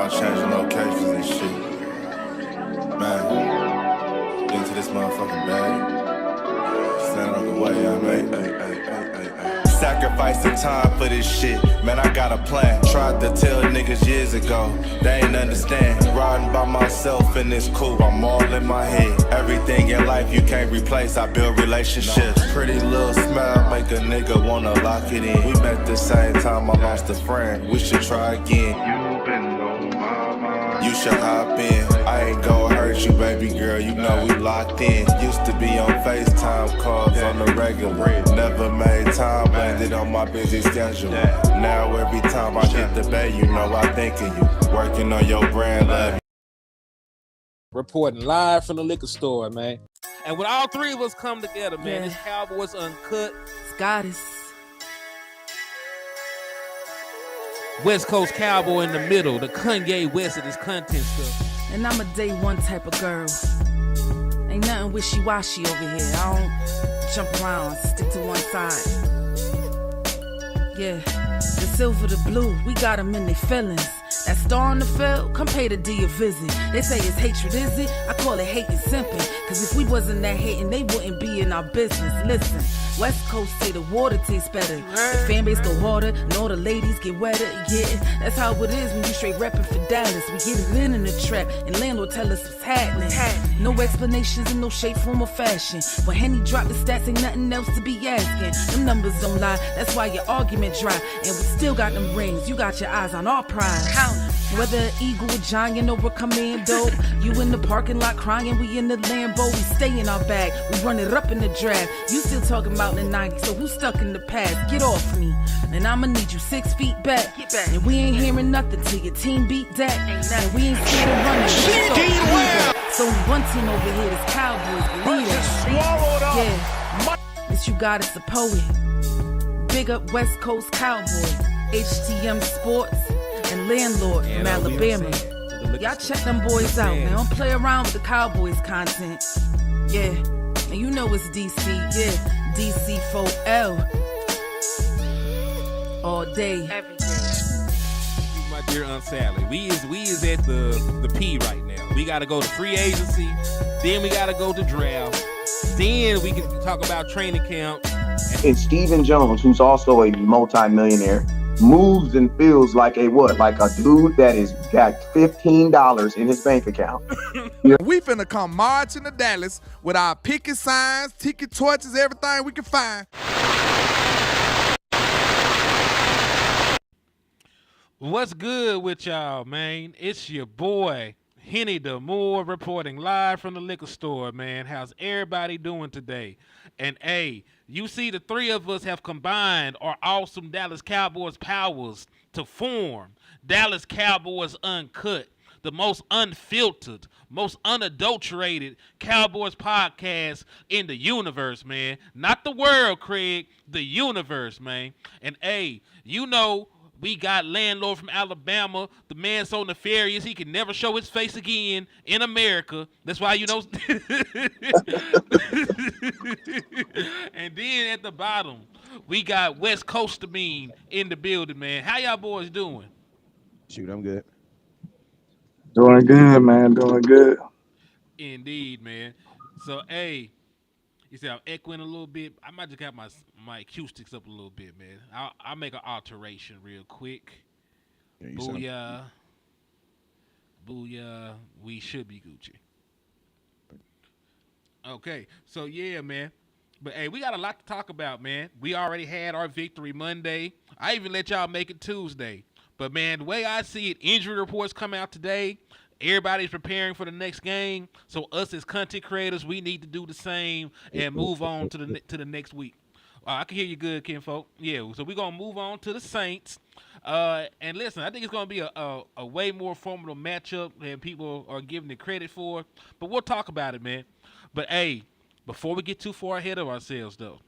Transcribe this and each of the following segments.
on changing locations and shit. Man, into this motherfucking bag. Stand on the way, I made. Sacrificing time for this shit, man, I got a plan. Tried to tell niggas years ago, they ain't understand. Riding by myself and it's cool, I'm all in my head. Everything in life you can't replace, I build relationships. Pretty little smile make a nigga wanna lock it in. We met the same time I lost a friend, we should try again. You been on my mind, you should hop in. I ain't gon' hurt you, baby girl, you know we locked in. Used to be on FaceTime calls on the regular. Never made time, landed on my busy schedule. Now every time I hit the bay, you know I think of you. Working on your brand, love. Reporting live from the liquor store, man. And when all three of us come together, man, it's Cowboys UnCut. Goddess. West Coast Cowboy in the middle, the Kanye West of this content stuff. And I'm a day one type of girl. Ain't nothing wishy-washy over here. I don't jump around, stick to one side. Yeah, the silver, the blue, we got them in their feelings. That star on the field, come pay the D a visit. They say it's hatred, is it? I call it hate and simping. Cause if we wasn't that hating, they wouldn't be in our business. Listen, West Coast say the water tastes better. The fan base go harder, and all the ladies get wetter. Yeah, that's how it is when you straight reppin' for Dallas. We get it in the trap, and landlord tell us what's happening. No explanations in no shape, form, or fashion. When Henny drop the stats, ain't nothing else to be asking. Them numbers don't lie, that's why your argument dry. And we still got them rings, you got your eyes on our prize. Whether an eagle, a giant, or a commando, you in the parking lot crying, we in the Lambo, we stay in our bag, we run it up in the draft. You still talking about the 90s, so who's stuck in the past? Get off me, and I'ma need you 6 feet back. And we ain't hearing nothing till your team beat Dak. And we ain't scared of running. So only one team over here is Cowboys, believe it. Yeah, it's you got us a poet. Big up West Coast Cowboy, HTM Sports, and Landlord from Alabama. Y'all check them boys out, man. Don't play around with the Cowboys content. Yeah, and you know it's DC, yeah. DC4L. All day. Every day. My dear Aunt Sally, we is at the P right now. We gotta go to free agency, then we gotta go to draft, then we can talk about training camp. And Stephen Jones, who's also a multi-millionaire, moves and feels like a what? Like a dude that is got $15 in his bank account. We finna come marching to Dallas with our picket signs, ticket torches, everything we can find. What's good with y'all, man? It's your boy, Henny DeMoore, reporting live from the liquor store, man. How's everybody doing today? And hey, you see the three of us have combined our awesome Dallas Cowboys powers to form Dallas Cowboys UnCut, the most unfiltered, most unadulterated Cowboys podcast in the universe, man. Not the world, Craig, the universe, man. And hey, you know, we got Landlord from Alabama, the man so nefarious he can never show his face again in America. That's why, you know. And then at the bottom, we got West Coast Bean in the building, man. How y'all boys doing? Shoot, I'm good. Doing good, man. Doing good. Indeed, man. So, hey, you see I'm echoing a little bit. I might just got my acoustics up a little bit, man. I'll make an alteration real quick. Yeah, Booyah. Booyah. We should be Gucci. Okay, so yeah, man. But hey, we got a lot to talk about, man. We already had our victory Monday. I even let y'all make it Tuesday. But man, the way I see it, injury reports come out today. Everybody's preparing for the next game. So us as content creators, we need to do the same and move on to the next week. I can hear you good, kinfolk. Yeah, so we're going to move on to the Saints. And listen, I think it's going to be a way more formidable matchup than people are giving it credit for. But we'll talk about it, man. But, hey, before we get too far ahead of ourselves, though,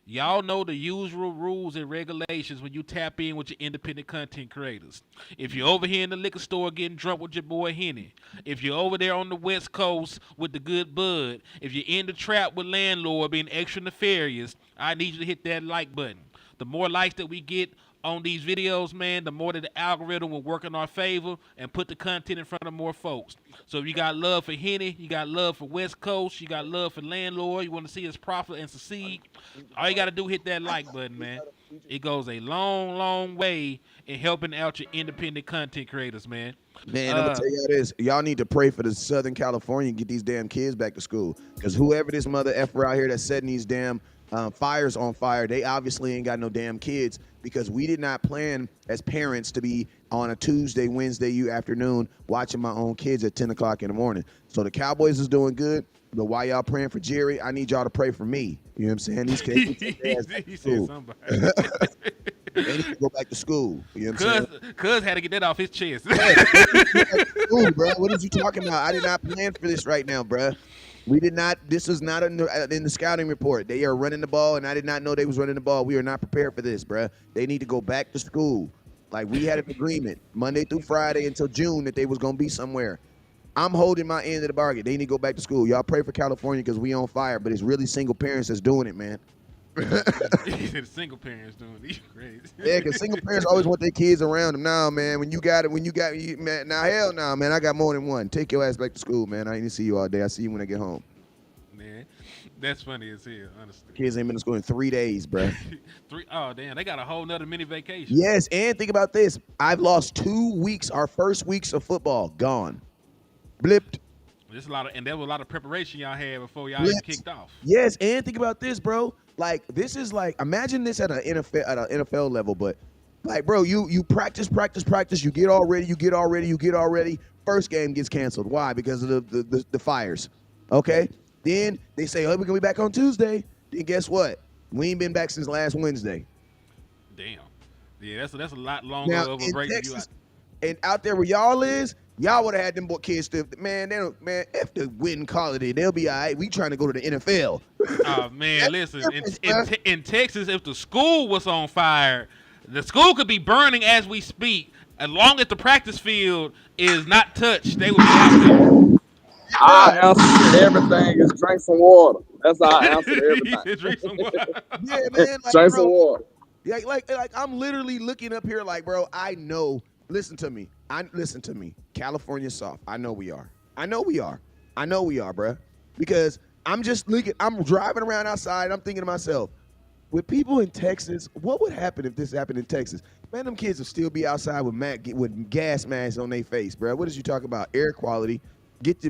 y'all know the usual rules and regulations when you tap in with your independent content creators. If you're over here in the liquor store getting drunk with your boy Henny, if you're over there on the West Coast with the good bud, if you're in the trap with Landlord being extra nefarious, I need you to hit that like button. The more likes that we get on these videos, man, the more that the algorithm will work in our favor and put the content in front of more folks. So if you got love for Henny, you got love for West Coast, you got love for Landlord, you want to see us profit and succeed, all you got to do hit that like button, man. It goes a long, long way in helping out your independent content creators, man. Man, I'm gonna tell y'all this. Y'all need to pray for the Southern California and get these damn kids back to school. Because whoever this mother effer out here that's setting these damn fires on fire, they obviously ain't got no damn kids, because we did not plan as parents to be on a Tuesday, Wednesday afternoon watching my own kids at 10 o'clock in the morning. So the Cowboys is doing good. But while y'all praying for Jerry, I need y'all to pray for me. You know what I'm saying? These kids He said somebody. they need to go back to school. You know what I'm saying? Cuz had to get that off his chest. Ooh, bro, what is you talking about? I did not plan for this right now, bro. We did not. This was not in the scouting report. They are running the ball, and I did not know they was running the ball. We are not prepared for this, bro. They need to go back to school. Like, we had an agreement Monday through Friday until June that they was gonna be somewhere. I'm holding my end of the bargain. They need to go back to school. Y'all pray for California because we on fire, but it's really single parents that's doing it, man. He said single parents doing it. You crazy. Yeah, because single parents always want their kids around them. Nah, man, when you got it, man, now hell no, man, I got more than one. Take your ass back to school, man. I ain't see you all day. I see you when I get home. Man, that's funny as hell, honestly. Kids ain't been to school in 3 days, bro. Oh, damn, they got a whole nother mini vacation. Yes, and think about this. I've lost 2 weeks, our first weeks of football, gone. Blipped. There's there was a lot of preparation y'all had before y'all even kicked off. Yes, and think about this, bro. Like, this is like, imagine this at an NFL level, but like, bro, you practice, you get all ready. First game gets canceled. Why? Because of the fires. Okay? Then they say, oh, we're gonna be back on Tuesday. Then guess what? We ain't been back since last Wednesday. Damn. Yeah, that's a lot longer Now, of a break than you Texas, and out there where y'all is, y'all would have had them kids still. Man, if the win call it, they'll be all right. We trying to go to the NFL. Oh, man, listen. In Texas, if the school was on fire, the school could be burning as we speak. As long as the practice field is not touched, they would be out there. Our answer to everything is drink some water. That's our answer to everything. He said drink some water. Yeah, man. Like, Drink some water. Yeah, like I'm literally looking up here like, bro, I know. Listen to me. California's soft. I know we are, bro. Because I'm just looking. I'm driving around outside. I'm thinking to myself, with people in Texas, what would happen if this happened in Texas? Man, them kids would still be outside with gas masks on their face, bro. What is you talking about? Air quality.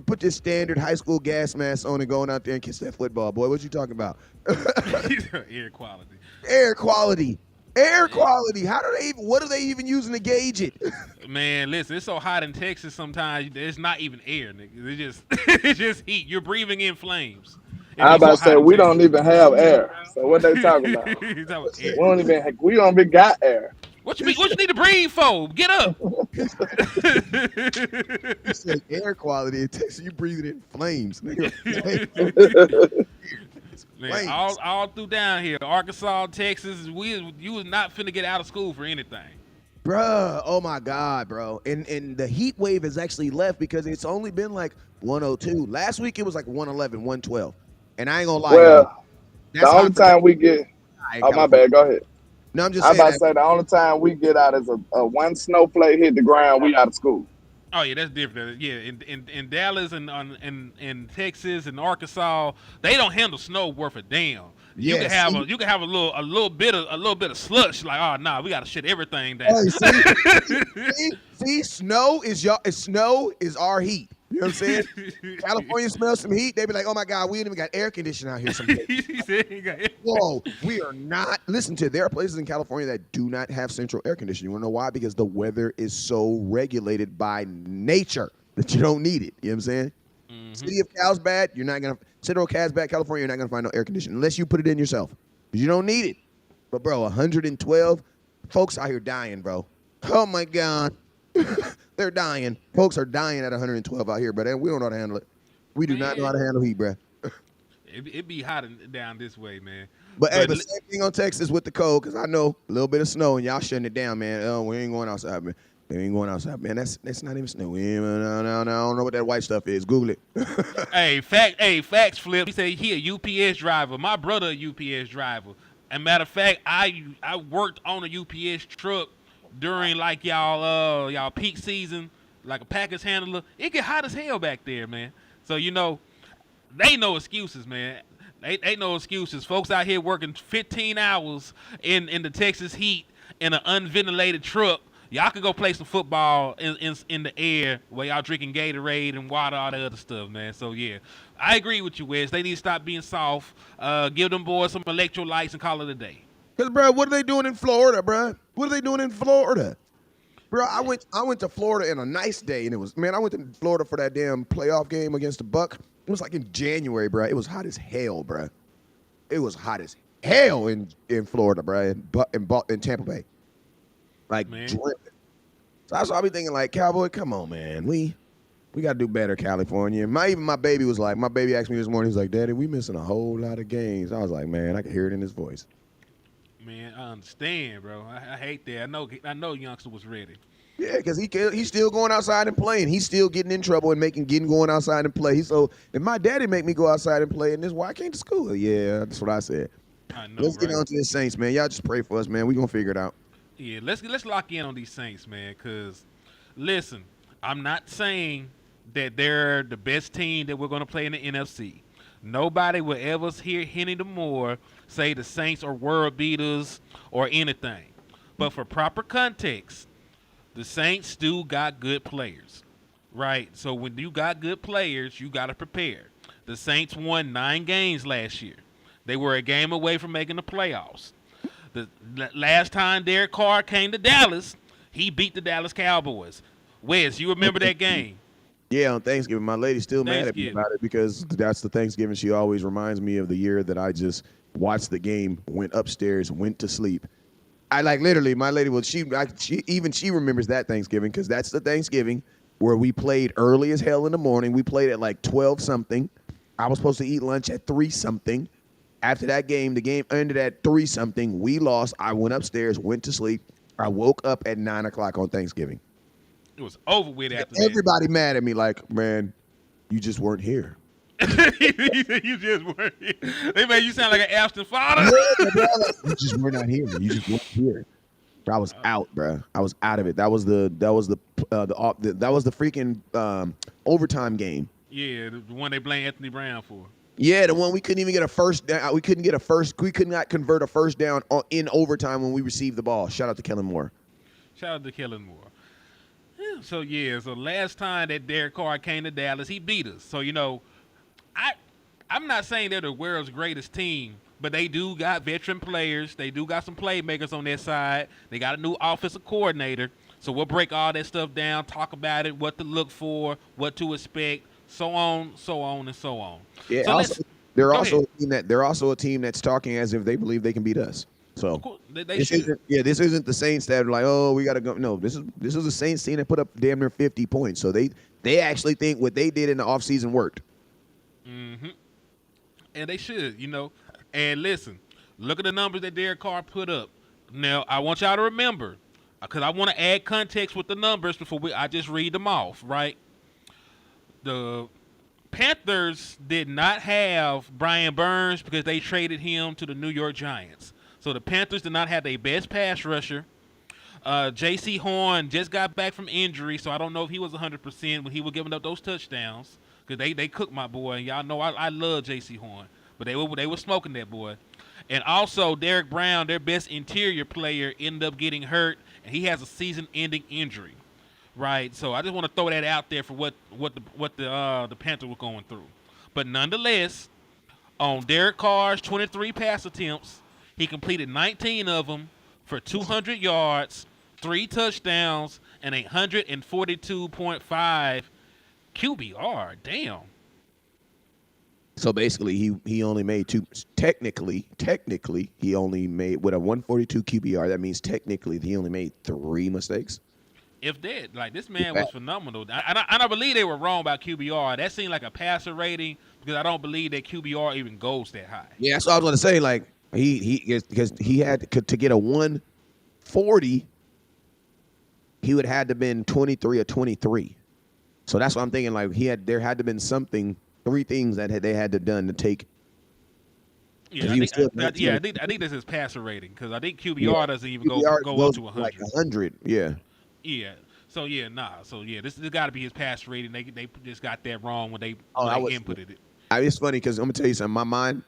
Put this standard high school gas mask on and going out there and kiss that football, boy. What you talking about? Air quality. Air quality. Air quality. What are they even using to gauge it? Man, listen, it's so hot in Texas sometimes it's not even air, nigga. It's just heat. You're breathing in flames. I about to say we don't even have air. So what they talking about? He's talking about air. We don't even got air. What you need to breathe for? Get up. You said air quality in Texas, you breathing in flames, nigga. Man, all through down here, Arkansas, Texas, you was not finna get out of school for anything. Bruh, oh my God, bro. And the heat wave has actually left because it's only been like 102. Last week it was like 111, 112. And I ain't gonna lie. Well, the only time we get my bad, go ahead. No, I'm just I saying. about to say the only time we get out is a one snowflake hit the ground, we out of school. Oh yeah, that's different. Yeah, in Dallas and in Texas and Arkansas, they don't handle snow worth a damn. You can have a little bit of slush. Like, oh nah, we gotta shut everything down. Hey, see, snow is our heat. You know what I'm saying? California smells some heat. They be like, oh my God, we ain't even got air conditioning out here. He said he got air. Whoa, we are not. Listen to it. There are places in California that do not have central air conditioning. You want to know why? Because the weather is so regulated by nature that you don't need it. You know what I'm saying? Mm-hmm. City of Carlsbad, Central Carlsbad, California, you're not going to find no air conditioning unless you put it in yourself. Because you don't need it. But, bro, 112, folks out here dying, bro. Oh, my God. They're dying. Folks are dying at 112 out here, bro. And we don't know how to handle it. We do not know how to handle heat, bro. It be hot down this way, man. But same thing on Texas with the cold, because I know a little bit of snow and y'all shutting it down, man. Oh, we ain't going outside, man. We ain't going outside, man. That's not even snow. No, I don't know what that white stuff is. Google it. Facts, Flip. He said he a UPS driver. My brother a UPS driver. And matter of fact, I worked on a UPS truck during like y'all peak season, like a package handler. It get hot as hell back there, man. So they no excuses, man. They no excuses. Folks out here working 15 hours in the Texas heat in an unventilated truck. Y'all can go play some football in the air while y'all drinking Gatorade and water, all that other stuff, man. So yeah, I agree with you, Wes. They need to stop being soft. Give them boys some electrolytes and call it a day. Because, bro, what are they doing in Florida, bro? What are they doing in Florida? Bro, I went to Florida in a nice day, and I went to Florida for that damn playoff game against the Buck. It was like in January, bro. It was hot as hell, bro. It was hot as hell in Florida, bro, in Tampa Bay. Like, dripping. So that's why I be thinking, like, Cowboy, come on, man. We got to do better, California. My baby asked me this morning, he's like, Daddy, we missing a whole lot of games. I was like, man, I can hear it in his voice. Man, I understand, bro. I hate that. I know youngster was ready. Yeah, because he's still going outside and playing. He's still getting in trouble and going outside and play. So if my daddy make me go outside and play, and this why I came to school. Yeah, that's what I said. I know, Let's right? get on to the Saints, man. Y'all just pray for us, man. We gonna figure it out. Yeah, let's lock in on these Saints, man. Cause listen, I'm not saying that they're the best team that we're gonna play in the NFC. Nobody will ever hear Henny DeMore say the Saints are world beaters or anything. But for proper context, the Saints do got good players, right? So when you got good players, you got to prepare. The Saints won 9 games last year. They were a game away from making the playoffs. The last time Derek Carr came to Dallas, he beat the Dallas Cowboys. Wes, you remember that game? Yeah, on Thanksgiving. My lady's still mad at me about it because that's the Thanksgiving she always reminds me of the year that I just watched the game, went upstairs, went to sleep. I like literally, my lady, she remembers that Thanksgiving because that's the Thanksgiving where we played early as hell in the morning. We played at like 12-something. I was supposed to eat lunch at 3-something. After that game, the game ended at 3-something. We lost. I went upstairs, went to sleep. I woke up at 9 o'clock on Thanksgiving. It was over with after that. Everybody mad at me like, man, you just weren't here. You just weren't here. They made you sound like an absent father. Yeah, bro, like, you just were not here. You just weren't here. Bro, I was out, bro. I was out of it. That was the freaking overtime game. Yeah, the one they blame Anthony Brown for. Yeah, the one we couldn't even get a first down. We could not convert a first down in overtime when we received the ball. Shout out to Kellen Moore. Shout out to Kellen Moore. Yeah, so last time that Derek Carr came to Dallas, he beat us. So, I'm not saying they're the world's greatest team, but they do got veteran players. They do got some playmakers on their side. They got a new offensive coordinator. So we'll break all that stuff down, talk about it, what to look for, what to expect, so on, and so on. Yeah, so they're also a team that's talking as if they believe they can beat us. So this isn't the Saints that are like, oh, we got to go. No, this is the Saints team that put up damn near 50 points. So they actually think what they did in the offseason worked. Mm-hmm. And they should, And listen, look at the numbers that Derek Carr put up. Now, I want y'all to remember, because I want to add context with the numbers before I just read them off, right? The Panthers did not have Brian Burns because they traded him to the New York Giants. So the Panthers did not have their best pass rusher. J.C. Horn just got back from injury, so I don't know if he was 100% when he was giving up those touchdowns because they cooked my boy. And y'all know I love J.C. Horn, but they were smoking that boy. And also Derek Brown, their best interior player, ended up getting hurt, and he has a season-ending injury. Right, so I just want to throw that out there for what the Panthers were going through. But nonetheless, on Derek Carr's 23 pass attempts, he completed 19 of them for 200 yards, 3 touchdowns, and 142.5 QBR. Damn. So basically, he only made 2. Technically, he only made with a 142 QBR. That means technically he only made 3 mistakes. If that, this man was phenomenal. I don't believe they were wrong about QBR. That seemed like a passer rating because I don't believe that QBR even goes that high. Yeah, that's what I was going to say. Like because he had to get a 140, he would have had to have been 23 or 23. So that's what I'm thinking. Like there had to have been something, 3 things that they had to done to take Yeah, he was still I think this is passer rating because I think QBR doesn't even go QBR up goes to like 100. 100. Yeah. Yeah. So yeah, nah. So yeah, this got to be his passer rating. They just got that wrong when they I was. inputted it. It's funny because I'm gonna tell you something. My mind,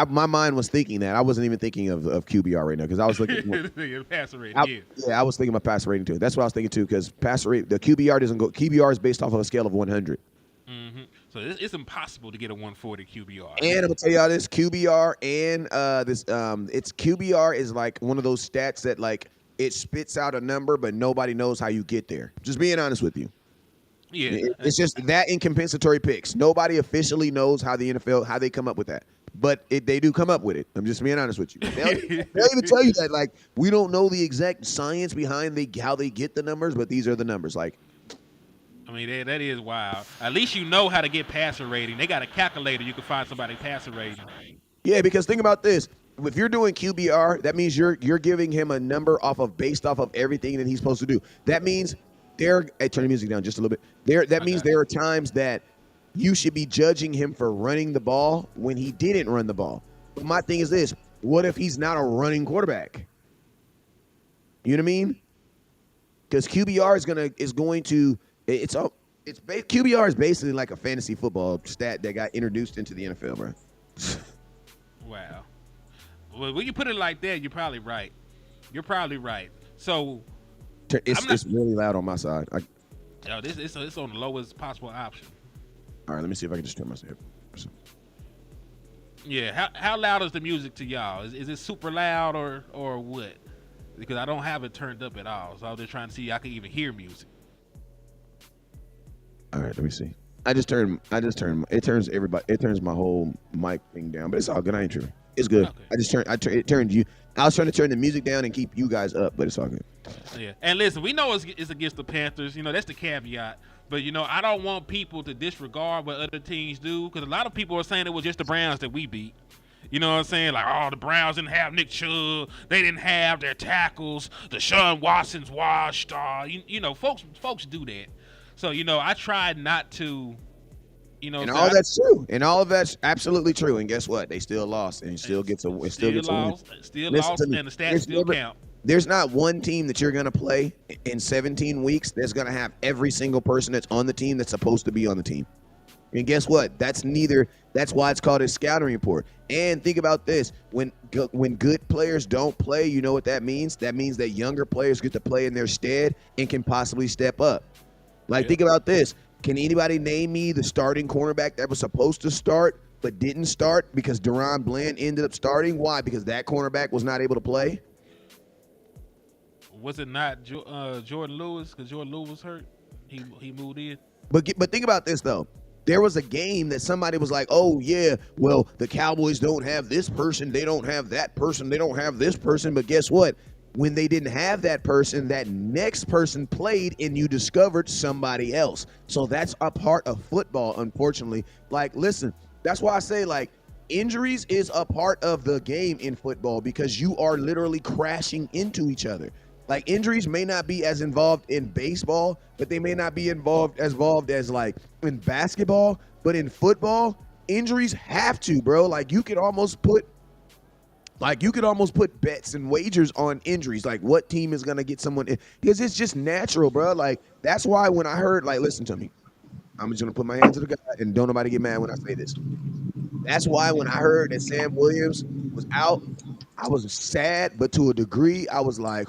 my mind was thinking that. I wasn't even thinking of QBR right now because I was looking. Passer rating. I was thinking about passer rating too. That's what I was thinking too because passer rate, the QBR doesn't go. QBR is based off of a scale of 100. Mm-hmm. So it's impossible to get a 140 QBR. And I'm gonna tell y'all this QBR and it's QBR is like one of those stats that like it spits out a number, but nobody knows how you get there. Just being honest with you. Yeah, it's just that in compensatory picks. Nobody officially knows how the NFL how they come up with that, but they do come up with it. I'm just being honest with you. They'll even tell you that like we don't know the exact science behind how they get the numbers, but these are the numbers. Like, I mean that is wild. At least you know how to get passer rating. They got a calculator. You can find somebody passer rating. Yeah, because think about this. If you're doing QBR, that means you're giving him a number based off of everything that he's supposed to do. That means turn the music down just a little bit. That means there are times that you should be judging him for running the ball when he didn't run the ball. But my thing is this: what if he's not a running quarterback? You know what I mean? Because QBR QBR is basically like a fantasy football stat that got introduced into the NFL, bro. Wow. Well, when you put it like that, you're probably right. So it's really loud on my side. It's on the lowest possible option. All right, let me see if I can just turn myself. Yeah, how loud is the music to y'all? Is it super loud or what? Because I don't have it turned up at all, so I was just trying to see if I could even hear music. All right, let me see. It turns my whole mic thing down, but it's all good. I ain't tripping. It's good. Okay. It turned you. I was trying to turn the music down and keep you guys up, but it's all good. Yeah, and listen, we know it's against the Panthers. You know, that's the caveat. But, you know, I don't want people to disregard what other teams do because a lot of people are saying it was just the Browns that we beat. You know what I'm saying? Like, oh, the Browns didn't have Nick Chubb. They didn't have their tackles. Deshaun Watson's washed. You know, folks do that. So, you know, I tried not to, you know. And all that's true. And all of that's absolutely true. And guess what? They still lost and still gets a win. Still lost, and the stats still count. There's not one team that you're going to play in 17 weeks that's going to have every single person that's on the team that's supposed to be on the team. And guess what? That's why it's called a scouting report. And think about this. When good players don't play, you know what that means? That means that younger players get to play in their stead and can possibly step up. Like, think about this. Can anybody name me the starting cornerback that was supposed to start but didn't start because Deron Bland ended up starting? Why? Because that cornerback was not able to play? Was it not Jordan Lewis? Because Jordan Lewis was hurt. He moved in. But think about this, though. There was a game that somebody was like, oh, yeah, well, the Cowboys don't have this person. They don't have that person. They don't have this person. But guess what? When they didn't have that person, that next person played and you discovered somebody else. So that's a part of football, unfortunately. Like, listen, that's why I say, like, injuries is a part of the game in football because you are literally crashing into each other. Like, injuries may not be as involved in baseball, but they may not be involved as like in basketball. But in football, injuries have to, bro. Like, you could almost put bets and wagers on injuries, like what team is gonna get someone in, because it's just natural, bro. Like, that's why when I heard, like, listen to me, I'm just gonna put my hand to the guy, and don't nobody get mad when I say this. That's why when I heard that Sam Williams was out, I was sad, but to a degree, I was like,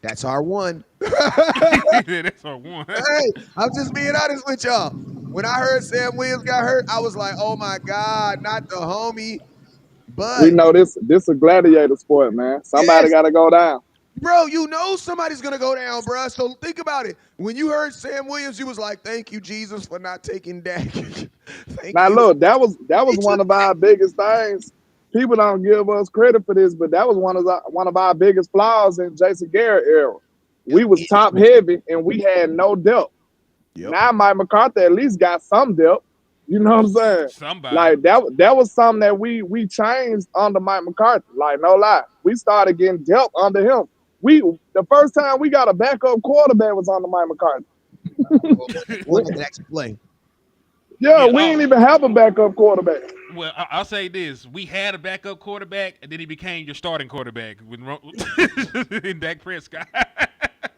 that's our one. That's our one. Hey, I'm just being honest with y'all. When I heard Sam Williams got hurt, I was like, oh my God, not the homie. But we know this a gladiator sport, man. Somebody got to go down. Bro, you know somebody's going to go down, bro. So think about it. When you heard Sam Williams, you was like, thank you, Jesus, for not taking Dak. Look, that was one of our biggest things. People don't give us credit for this, but that was one of our biggest flaws in Jason Garrett era. We was top heavy and we had no depth. Yep. Now Mike McCarthy at least got some depth. You know what I'm saying? Somebody. Like, that was something that we changed under Mike McCarthy. Like, no lie. We started getting depth under him. The first time we got a backup quarterback was under Mike McCarthy. What did actually play? Yeah, we didn't even have a backup quarterback. Well, I'll say this: we had a backup quarterback, and then he became your starting quarterback with in Dak Prescott.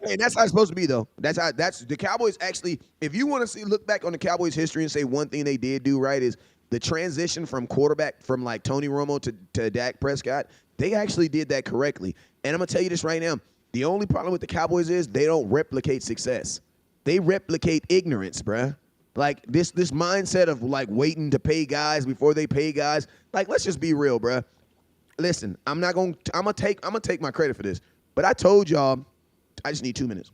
And that's how it's supposed to be, though. That's the Cowboys actually. If you want to look back on the Cowboys' history and say one thing they did do right is the transition from quarterback from like Tony Romo to Dak Prescott. They actually did that correctly. And I'm gonna tell you this right now: the only problem with the Cowboys is they don't replicate success. They replicate ignorance, bruh. Like this mindset of like waiting to pay guys before they pay guys. Like, let's just be real, bruh. Listen, I'm gonna take my credit for this. But I told y'all. I just need 2 minutes.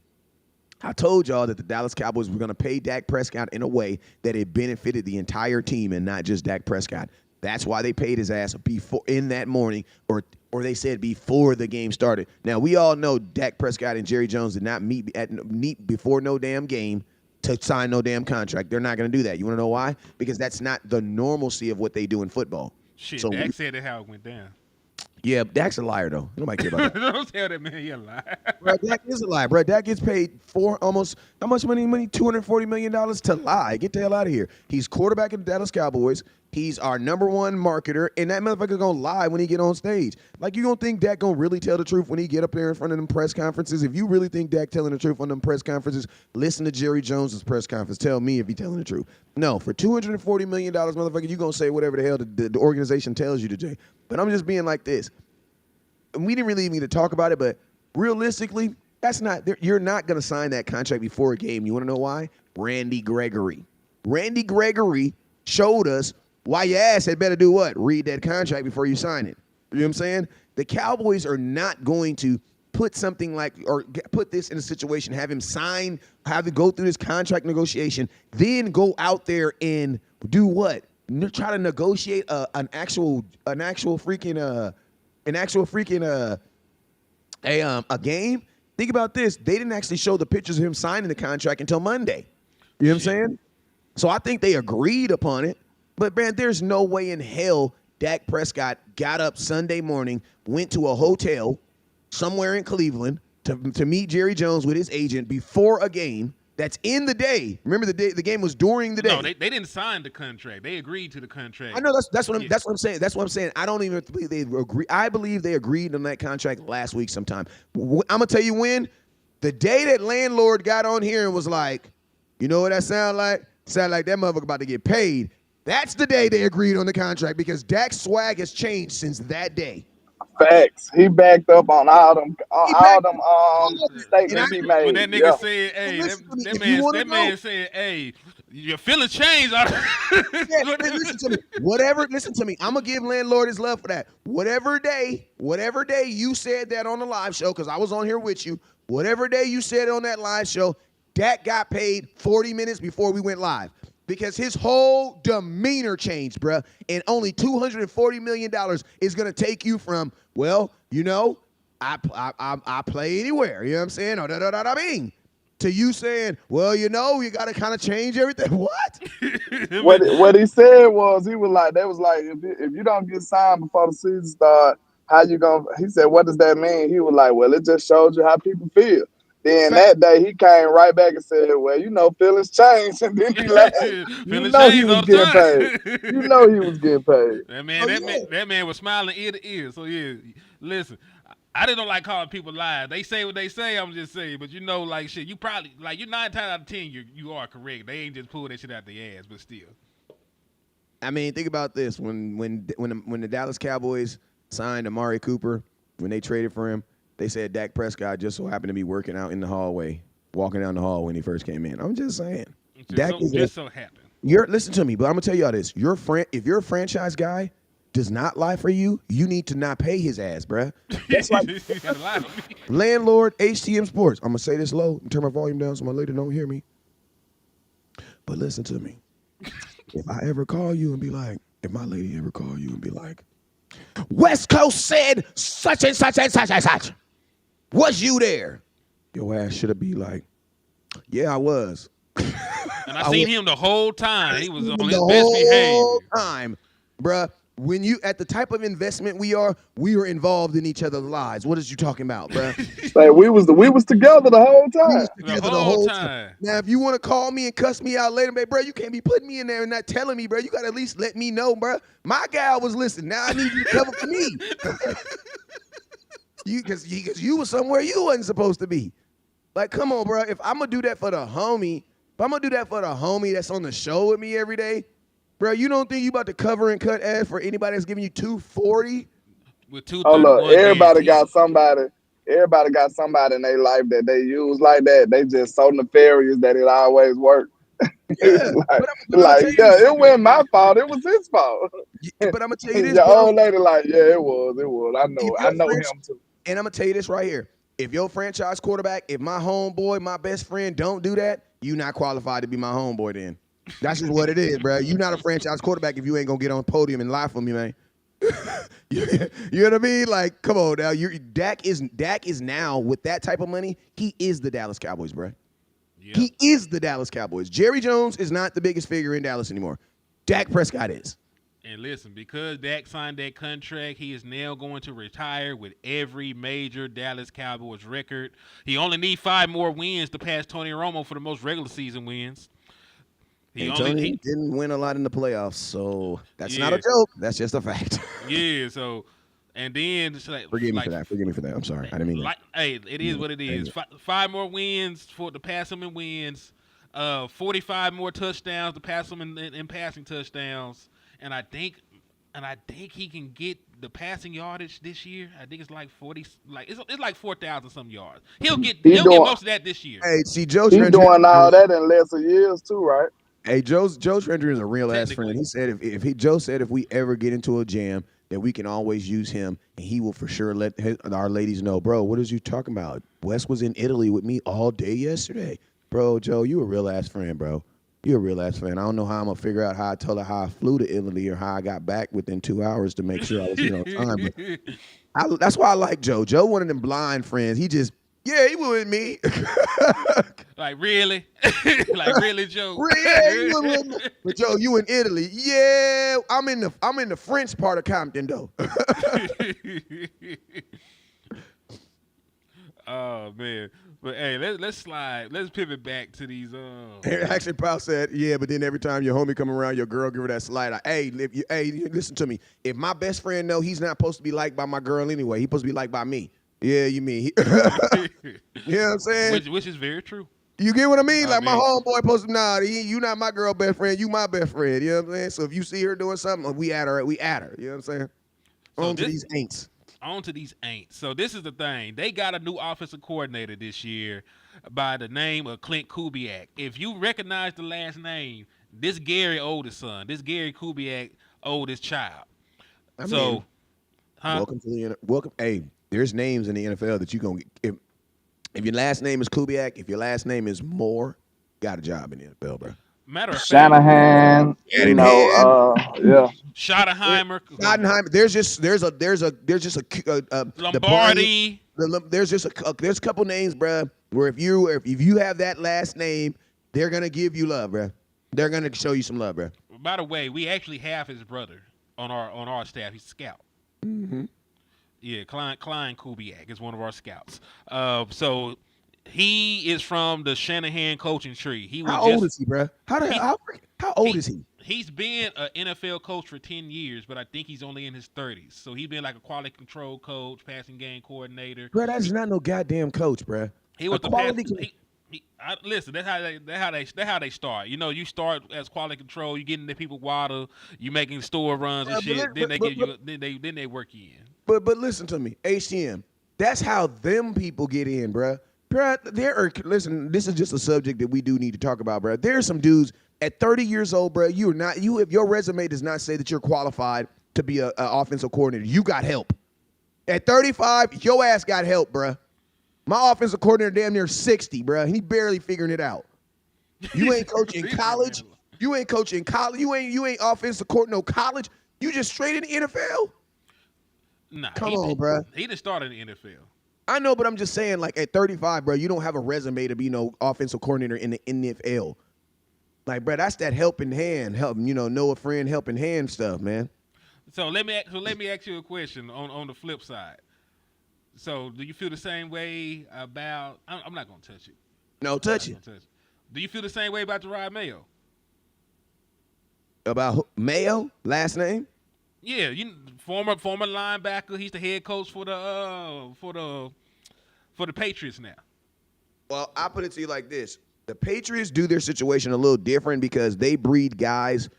I told y'all that the Dallas Cowboys were going to pay Dak Prescott in a way that it benefited the entire team and not just Dak Prescott. That's why they paid his ass before in that morning, or they said before the game started. Now, we all know Dak Prescott and Jerry Jones did not meet before no damn game to sign no damn contract. They're not going to do that. You want to know why? Because that's not the normalcy of what they do in football. Shit, so Dak said it how it went down. Yeah, Dak's a liar, though. Nobody care about that. Don't tell that man he a liar. Bro, Dak is a liar, bro. Dak gets paid almost, how much money? $240 million to lie. Get the hell out of here. He's quarterback of the Dallas Cowboys. He's our number one marketer, and that motherfucker's going to lie when he get on stage. Like, you don't think Dak going to really tell the truth when he get up there in front of them press conferences? If you really think Dak telling the truth on them press conferences, listen to Jerry Jones' press conference. Tell me if he telling the truth. No, for $240 million, motherfucker, you going to say whatever the hell the organization tells you to do. But I'm just being like this. And we didn't really even need to talk about it, but realistically, you're not going to sign that contract before a game. You want to know why? Randy Gregory. Randy Gregory showed us why your ass had better do what? Read that contract before you sign it. You know what I'm saying? The Cowboys are not going to put something like, or put this in a situation, have him sign, have him go through this contract negotiation, then go out there and do what? Try to negotiate an actual freaking game. Think about this. They didn't actually show the pictures of him signing the contract until Monday. You know what I'm saying? So I think they agreed upon it. But, man, there's no way in hell Dak Prescott got up Sunday morning, went to a hotel somewhere in Cleveland to meet Jerry Jones with his agent before a game. That's in the day. Remember, the game was during the day. No, they didn't sign the contract. They agreed to the contract. I know that's what I'm saying. That's what I'm saying. I don't even believe they agree. I believe they agreed on that contract last week sometime. I'm gonna tell you when. The day that landlord got on here and was like, you know what that sound like? Sound like that motherfucker about to get paid. That's the day they agreed on the contract because Dak's swag has changed since that day. Facts. He backed up on all them statements he made. When that nigga said, "Hey," that man said, "Hey, your feelings changed." Listen to me. Listen to me. I'm gonna give landlord his love for that. Whatever day you said that on the live show, because I was on here with you. Whatever day you said it on that live show, Dak got paid 40 minutes before we went live. Because his whole demeanor changed, bruh. And only $240 million is going to take you from, well, you know, I play anywhere. You know what I'm saying? To you saying, well, you know, you got to kind of change everything. What? What he said was, they was like, if you don't get signed before the season start, how you going to, he said, what does that mean? He was like, well, it just shows you how people feel. Then that day he came right back and said, well, you know, feelings changed. And then he laughed. You know he was getting paid. You know he was getting paid. That man was smiling ear to ear. So, yeah, listen, I didn't like calling people lies. They say what they say, I'm just saying. But, you know, like, shit, you probably, like, you're 9 times out of 10, you are correct. They ain't just pull that shit out their ass, but still. I mean, think about this. When the Dallas Cowboys signed Amari Cooper, when they traded for him, they said Dak Prescott just so happened to be working out in the hallway, walking down the hall when he first came in. I'm just saying. So happened. Listen to me, but I'm going to tell you all this. If you're a franchise guy does not lie for you, you need to not pay his ass, bruh. That's like landlord, HTM Sports. I'm going to say this low and turn my volume down so my lady don't hear me. But listen to me. If my lady ever call you and be like, West Coast said such and such and such and such. Was you there? Your ass should have been like, yeah, I was. And I seen him the whole time. He was on his best behavior. Time, bruh. when you at the type of investment we are involved in each other's lives. What is you talking about, bro? Like we was together the whole We time. was together the whole time. Now, if you want to call me and cuss me out later, bro, you can't be putting me in there and not telling me, bro. You got to at least let me know, bro. My gal was listening. Now I need you to cover for me. Because you was somewhere you wasn't supposed to be. Like, come on, bro. If I'm going to do that for the homie, that's on the show with me every day, bro, you don't think you about to cover and cut ass for anybody that's giving you $240? With 231 Oh look, everybody guaranteed. got somebody in their life that they use like that. They just so nefarious that it always works. Yeah, it wasn't my fault. It was his fault. But I'm gonna tell you this, Your bro. old lady, like, yeah, it was. I know him too. And I'm gonna tell you this right here. If your franchise quarterback, if my homeboy, my best friend don't do that, you not qualified to be my homeboy then. That's just what it is, bro. You not a franchise quarterback if you ain't gonna get on the podium and lie for me, man. You know what I mean? Like, come on now. Dak is now with that type of money. He is the Dallas Cowboys, bro. Yep. He is the Dallas Cowboys. Jerry Jones is not the biggest figure in Dallas anymore. Dak Prescott is. And listen, because Dak signed that contract, he is now going to retire with every major Dallas Cowboys record. He only needs 5 more wins to pass Tony Romo for the most regular season wins. Tony didn't win a lot in the playoffs, so that's not a joke. That's just a fact. Yeah, so and then it's like, Forgive me for that. I'm sorry. I didn't mean that. Hey, it is what it is. 5 more wins to pass him in wins. 45 more touchdowns to pass him in passing touchdowns. And I think he can get the passing yardage this year. I think it's like 40, it's like 4,000 some yards. He'll get most of that this year. Hey, see, Joe He's doing all that in lesser years too, right? Hey, Joe Trender is a real ass friend. He said Joe said if we ever get into a jam, that we can always use him, and he will for sure let our ladies know, bro. What is you talking about? Wes was in Italy with me all day yesterday, bro. Joe, you a real ass friend, bro. You're a real ass fan. I don't know how I'm gonna figure out how I tell her how I flew to Italy or how I got back within 2 hours to make sure I was on time. But that's why I like Joe. Joe, one of them blind friends. He just he was with me. Like really, like really, Joe. Yeah, he was with me. But Joe, you in Italy? Yeah, I'm in the French part of Compton though. Oh man. But hey, let's slide. Let's pivot back to these. Actually, Paul said, "Yeah, but then every time your homie come around, your girl give her that slide. Hey, listen to me. If my best friend know he's not supposed to be liked by my girl anyway, he's supposed to be liked by me. Yeah, you mean? You know what I'm saying? Which is very true. You get what I mean? Like my homeboy supposed to you not my girl best friend. You my best friend. You know what I'm saying? So if you see her doing something, we at her. You know what I'm saying? On to these ain'ts. On to these ain'ts. So this is the thing. They got a new offensive coordinator this year by the name of Clint Kubiak. If you recognize the last name, this Gary oldest son. This Gary Kubiak oldest child. Welcome to the welcome. Hey, there's names in the NFL that you gonna get. If your last name is Kubiak, if your last name is Moore, got a job in the NFL, bro. Matter of fact, Shanahan, Schottenheimer. There's just a Lombardi. There's a couple names, bro. Where if you have that last name, they're gonna give you love, bro. They're gonna show you some love, bro. By the way, we actually have his brother on our staff. He's a scout. Mm-hmm. Yeah, Klein Kubiak is one of our scouts. So he is from the Shanahan coaching tree. How old is he, bro? How old is he? He's been an NFL coach for 10 years, but I think he's only in his 30s. So he's been like a quality control coach, passing game coordinator. Bro, that's not no goddamn coach, bro. He was the quality. Listen, that's how they start. You know, you start as quality control. You getting the people water. You making store runs and shit. Then they work you in. But listen to me, HTM. That's how them people get in, bro. Listen, this is just a subject that we do need to talk about, bro. There are some dudes at 30 years old, bro. If your resume does not say that you're qualified to be an offensive coordinator, you got help. At 35, your ass got help, bro. My offensive coordinator damn near 60, bro. He barely figuring it out. You ain't coaching college. You ain't coaching college. You ain't offensive coordinator no college. You just straight in the NFL. Nah, come on, bro. He done started in the NFL. I know, but I'm just saying, like at 35, bro, you don't have a resume to be no offensive coordinator in the NFL. Like, bro, that's that helping hand, know a friend, helping hand stuff, man. So let me ask you a question on the flip side. So do you feel the same way about? I'm not gonna touch it. No, touch it. Do you feel the same way about Gerard Mayo? About Mayo, last name? Yeah, former linebacker. He's the head coach for the Patriots now. Well, I put it to you like this: the Patriots do their situation a little different because they breed guys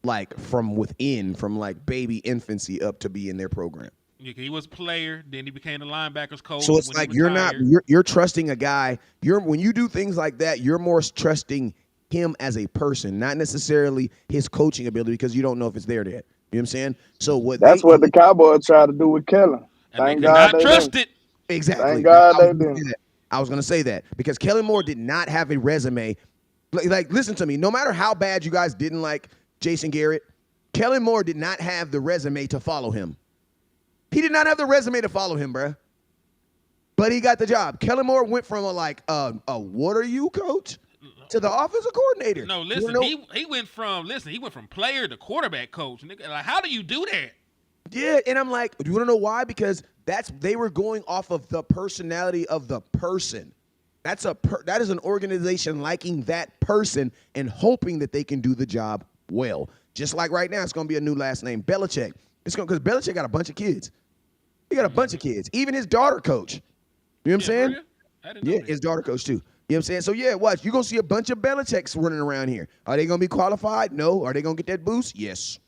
like from within, from like baby infancy up to be in their program. Yeah, he was a player, then he became the linebackers coach. So it's like you're trusting a guy. When you do things like that, you're more trusting him as a person, not necessarily his coaching ability, because you don't know if it's there yet. You know what I'm saying? So that's what the Cowboys tried to do with Kellen. And thank God they trust it. Exactly. Thank God they didn't. I was going to say that because Kellen Moore did not have a resume. Like, listen to me. No matter how bad you guys didn't like Jason Garrett, Kellen Moore did not have the resume to follow him. He did not have the resume to follow him, bruh. But he got the job. Kellen Moore went from a what are you coach to the offensive coordinator. No, listen, he went from player to quarterback coach. Like, how do you do that? Yeah, and I'm like, do you want to know why? Because they were going off of the personality of the person. That is an organization liking that person and hoping that they can do the job well. Just like right now, it's going to be a new last name, Belichick. Because Belichick got a bunch of kids. He got a bunch of kids. Even his daughter coach. You know what I'm saying? Yeah, his daughter coach too. You know what I'm saying? So, yeah, watch. You're going to see a bunch of Belichicks running around here. Are they going to be qualified? No. Are they going to get that boost? Yes.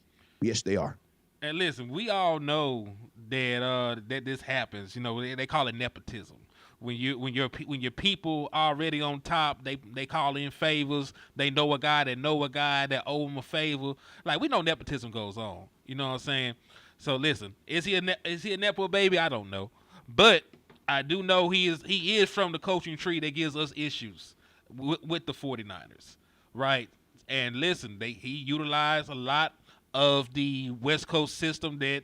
Yes, they are. And listen, we all know that this happens. You know, they call it nepotism. When your people already on top, they call in favors. They know a guy that owe them a favor. Like, we know nepotism goes on. You know what I'm saying? So listen, is he a nepo baby? I don't know, but I do know he is from the coaching tree that gives us issues with the 49ers, right? And listen, he utilized a lot of the West Coast system that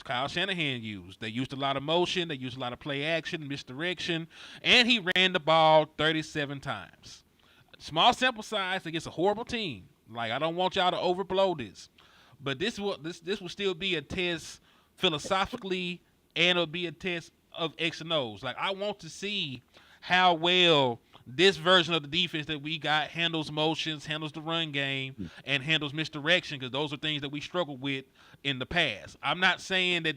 Kyle Shanahan used. They used a lot of motion. They used a lot of play action, misdirection, and he ran the ball 37 times. Small sample size against a horrible team. Like, I don't want y'all to overblow this, but this will still be a test philosophically, and it'll be a test of X and O's. Like, I want to see how well this version of the defense that we got handles motions, handles the run game, and handles misdirection, because those are things that we struggled with in the past. I'm not saying that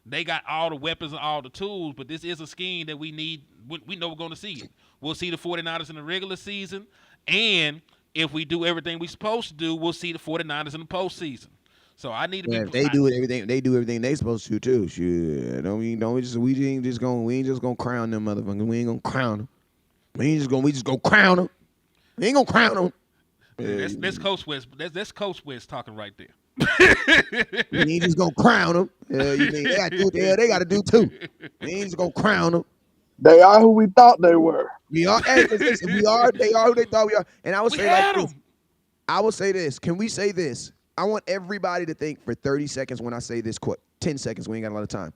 they got all the weapons and all the tools, but this is a scheme that we need. We know we're going to see it. We'll see the 49ers in the regular season, and if we do everything we're supposed to do, we'll see the 49ers in the postseason. So I need to be. They do everything they supposed to too. Shit, we ain't just gonna crown them motherfuckers. We ain't gonna crown them. We just gonna crown them. We ain't gonna crown them. That's Coach West. That's Coach West talking right there. We ain't just gonna crown them. They got to do what the hell they got to do too. We ain't just gonna crown them. They are who we thought they were. We are. Hey, listen, we are. They are who they thought we are. And I would say like this. I will say this. Can we say this? I want everybody to think for 30 seconds when I say this quote. 10 seconds. We ain't got a lot of time.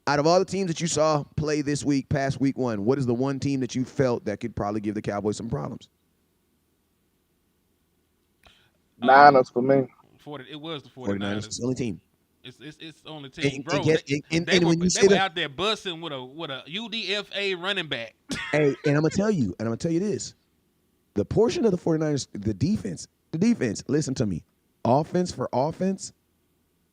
Out of all the teams that you saw play this week, past week one, what is the one team that you felt that could probably give the Cowboys some problems? Niners for me. It was the 49ers. It's the only team. It's the only team, bro. They were out there busting with a UDFA running back. Hey, and I'm gonna tell you this. The portion of the 49ers, the defense, listen to me. Offense for offense,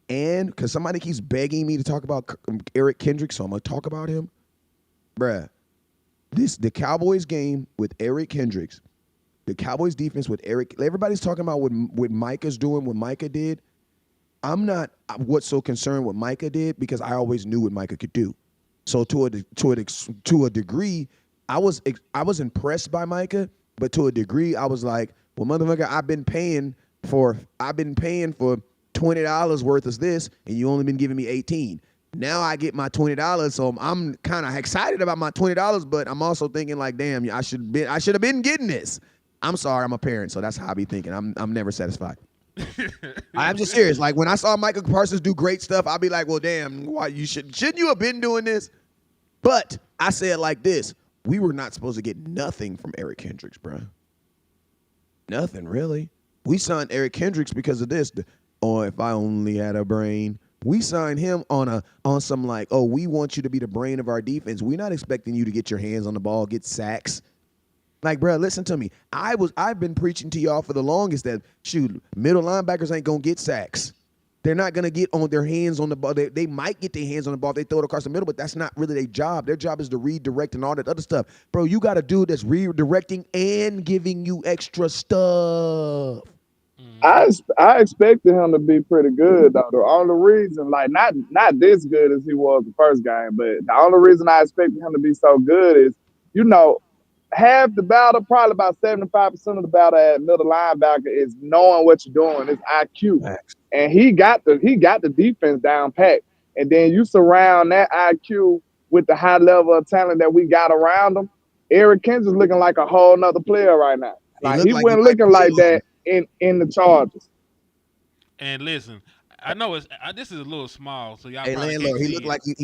and because somebody keeps begging me to talk about Eric Kendricks, so I'm going to talk about him. Bruh, the Cowboys game with Eric Kendricks, the Cowboys defense with Eric, everybody's talking about what Micah's doing, what Micah did. I'm not what's so concerned what Micah did because I always knew what Micah could do. So to a degree, I was impressed by Micah, but to a degree, I was like, well, motherfucker, I've been paying for $20 worth of this, and you only been giving me $18. Now I get my $20, so I'm kind of excited about my $20, but I'm also thinking like, damn, I should have been getting this. I'm sorry, I'm a parent, so that's how I be thinking. I'm never satisfied. I'm just serious. Like when I saw Michael Parsons do great stuff, I'll be like, well, damn, why shouldn't you have been doing this? But I say it like this: we were not supposed to get nothing from Eric Kendricks, bro. Nothing really. We signed Eric Kendricks because of this. or if I only had a brain. We signed him on some like, oh, we want you to be the brain of our defense. We're not expecting you to get your hands on the ball, get sacks. Like, bro, listen to me. I've been preaching to y'all for the longest that shoot, middle linebackers ain't gonna get sacks. They're not gonna get on their hands on the ball. They might get their hands on the ball if they throw it across the middle, but that's not really their job. Their job is to redirect and all that other stuff. Bro, you got a dude that's redirecting and giving you extra stuff. I expected him to be pretty good though. The only reason, like not this good as he was the first game, but the only reason I expected him to be so good is, you know, half the battle, probably about 75% of the battle at middle linebacker is knowing what you're doing. It's IQ, and he got the defense down pat. And then you surround that IQ with the high level of talent that we got around him. Eric Kendrick's looking like a whole nother player right now. Like he wasn't looking like that in the Chargers. And listen, I know this is a little small, so y'all. Hey, probably landlord, can't he see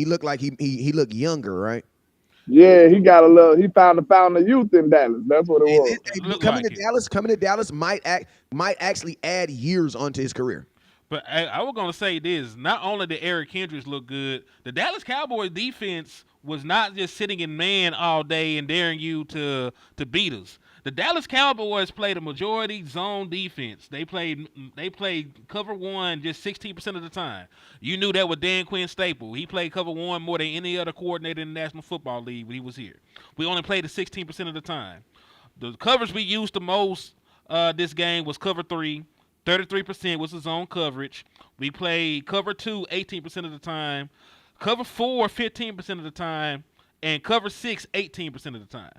looked like he looked younger, right? Yeah, he got a little. He found the youth in Dallas. That's what it was. Look coming like to Dallas might actually add years onto his career. But I was gonna say this: not only did Eric Kendricks look good, the Dallas Cowboys defense was not just sitting in man all day and daring you to beat us. The Dallas Cowboys played a majority zone defense. They played cover one just 16% of the time. You knew that with Dan Quinn Staple. He played cover one more than any other coordinator in the National Football League when he was here. We only played it 16% of the time. The coverage we used the most this game was cover 3. 33% was the zone coverage. We played cover 2 18% of the time. Cover 4 15% of the time. And cover 6 18% of the time.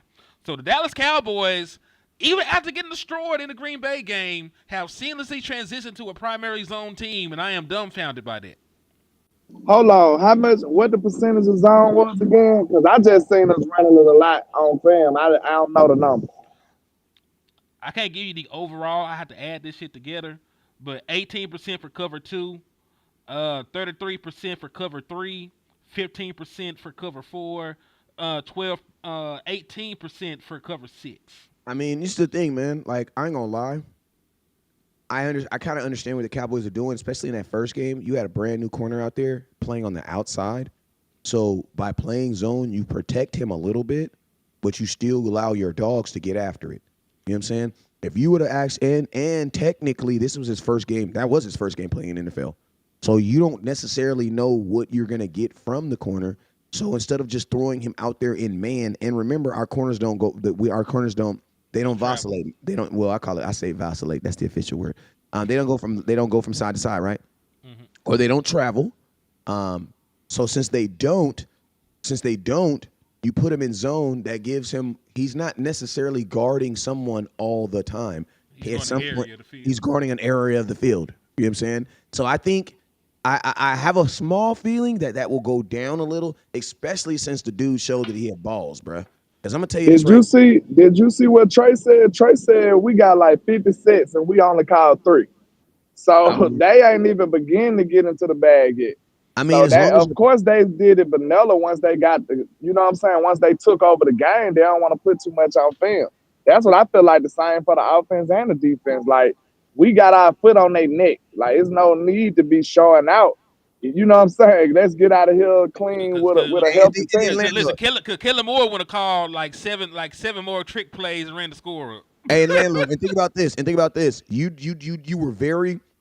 So the Dallas Cowboys, even after getting destroyed in the Green Bay game, have seamlessly transitioned to a primary zone team, and I am dumbfounded by that. Hold on, what the percentage of zone was again? Because I just seen us running it a lot on film. I don't know the number. I can't give you the overall. I have to add this shit together. But 18% for cover 2, 33% for cover 3, 15% for cover 4, 18% for cover 6. I mean, this is the thing, man. Like, I ain't gonna lie. I kind of understand what the Cowboys are doing, especially in that first game. You had a brand new corner out there playing on the outside. So by playing zone, you protect him a little bit, but you still allow your dogs to get after it. You know what I'm saying? If you would have asked, and technically this was his first game. That was his first game playing in the NFL. So you don't necessarily know what you're going to get from the corner. So instead of just throwing him out there in man, and remember, our corners don't vacillate. They don't. Well, I say vacillate. That's the official word. They don't go from side to side, right? Mm-hmm. Or they don't travel. So since they don't, you put him in zone that gives him. He's not necessarily guarding someone all the time. He's guarding an area of the field. You know what I'm saying? So I think I have a small feeling that will go down a little, especially since the dude showed that he had balls, bro. Because I'm gonna tell you Did you see what Trey said? Trey said we got like 50 sets and we only called 3. So they ain't even begin to get into the bag yet. I mean, so of course they did it vanilla once they got the, you know what I'm saying? Once they took over the game, they don't want to put too much on film. That's what I feel like the same for the offense and the defense. Like, we got our foot on their neck. Like, there's no need to be showing out. You know what I'm saying? Let's get out of here clean with a healthy team. Listen, Kellen Moore would have called like seven more trick plays and ran the score up. Hey, landlord, and think about this.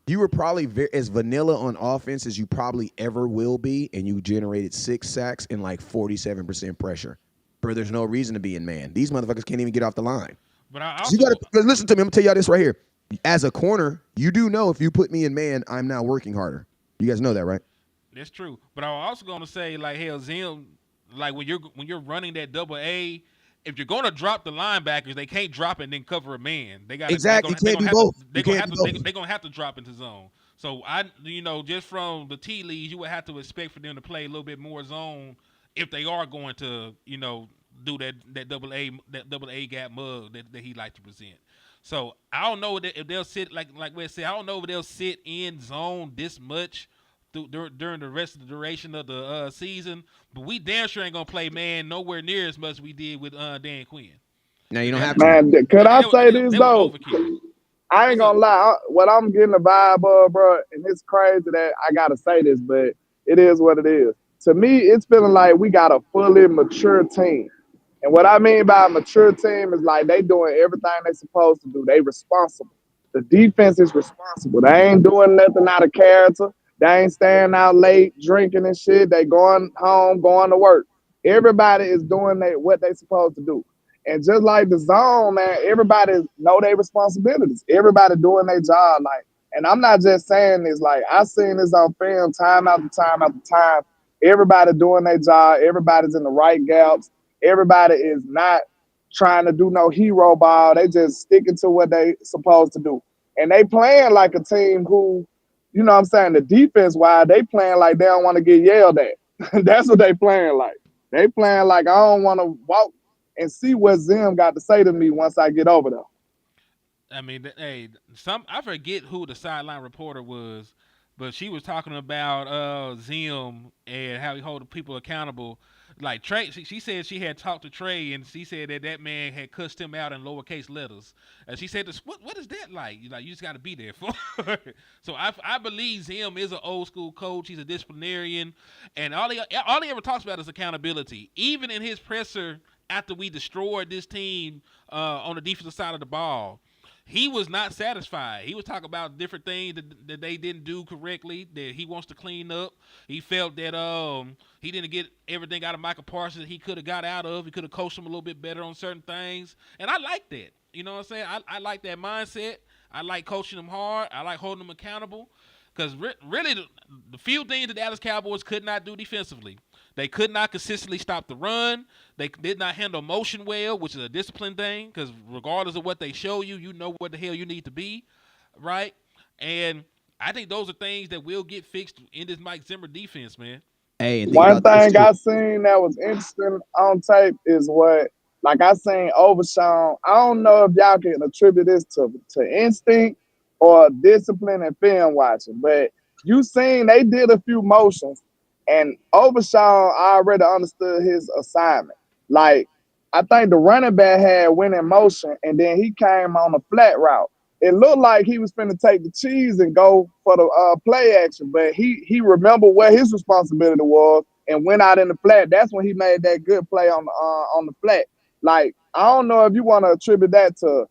You were probably as vanilla on offense as you probably ever will be, and you generated 6 sacks and like 47% pressure. Bro, there's no reason to be in man. These motherfuckers can't even get off the line. But I also, you gotta listen to me. I'm gonna tell y'all this right here. As a corner, you do know if you put me in man, I'm now working harder. You guys know that, right? That's true. But I'm also gonna say, like, hell, Zim, like when you're running that double A, if you're gonna drop the linebackers, they can't drop it and then cover a man. They got exactly. They're gonna have to drop into zone. So just from the tea leaves, you would have to expect for them to play a little bit more zone if they are going to, do that double A gap mug that he like to present. So I don't know if they'll sit like we said. I don't know if they'll sit in zone this much during the rest of the duration of the season. But we damn sure ain't gonna play man nowhere near as much as we did with Dan Quinn. Now you don't have to. Man, could I say this though? I ain't What's gonna up? lie. What I'm getting the vibe of, bro, and it's crazy that I gotta say this, but it is what it is. To me, it's feeling like we got a fully mature team. And what I mean by a mature team is like they doing everything they supposed to do. They responsible. The defense is responsible. They ain't doing nothing out of character. They ain't staying out late drinking and shit. They going home, going to work. Everybody is doing what they supposed to do. And just like the zone, man, everybody know their responsibilities. Everybody doing their job. Like, and I'm not just saying this, like I seen this on film time after time after time. Everybody doing their job, everybody's in the right gaps. Everybody is not trying to do no hero ball. They just sticking to what they supposed to do. And they playing like a team who, you know what I'm saying, the defense wise, they playing like they don't want to get yelled at. That's what they playing like. They playing like I don't want to walk and see what Zim got to say to me once I get over there. I mean, hey, I forget who the sideline reporter was, but she was talking about Zim and how he hold people accountable. Like Trey, she said she had talked to Trey, and she said that man had cussed him out in lowercase letters. And she said, "What is that like? You just got to be there for." It. So I believe Zim is an old school coach. He's a disciplinarian, and all he ever talks about is accountability. Even in his presser after we destroyed this team on the defensive side of the ball. He was not satisfied. He was talking about different things that they didn't do correctly that he wants to clean up. He felt that he didn't get everything out of Michael Parsons that he could have got out of. He could have coached him a little bit better on certain things. And I like that. You know what I'm saying? I like that mindset. I like coaching them hard. I like holding them accountable. Because really, the few things the Dallas Cowboys could not do defensively, they could not consistently stop the run. They did not handle motion well, which is a discipline thing. Because regardless of what they show you, you know what the hell you need to be, right? And I think those are things that will get fixed in this Mike Zimmer defense, man. Hey, and think One about this thing too. I seen that was interesting on tape is what, like I seen Overshawn. I don't know if y'all can attribute this to instinct or discipline and film watching, but you seen they did a few motions, and Overshawn already understood his assignment. Like I think the running back had went in motion, and then he came on a flat route. It looked like he was finna take the cheese and go for the play action, but he remembered what his responsibility was and went out in the flat. That's when he made that good play on the flat. Like I don't know if you want to attribute that to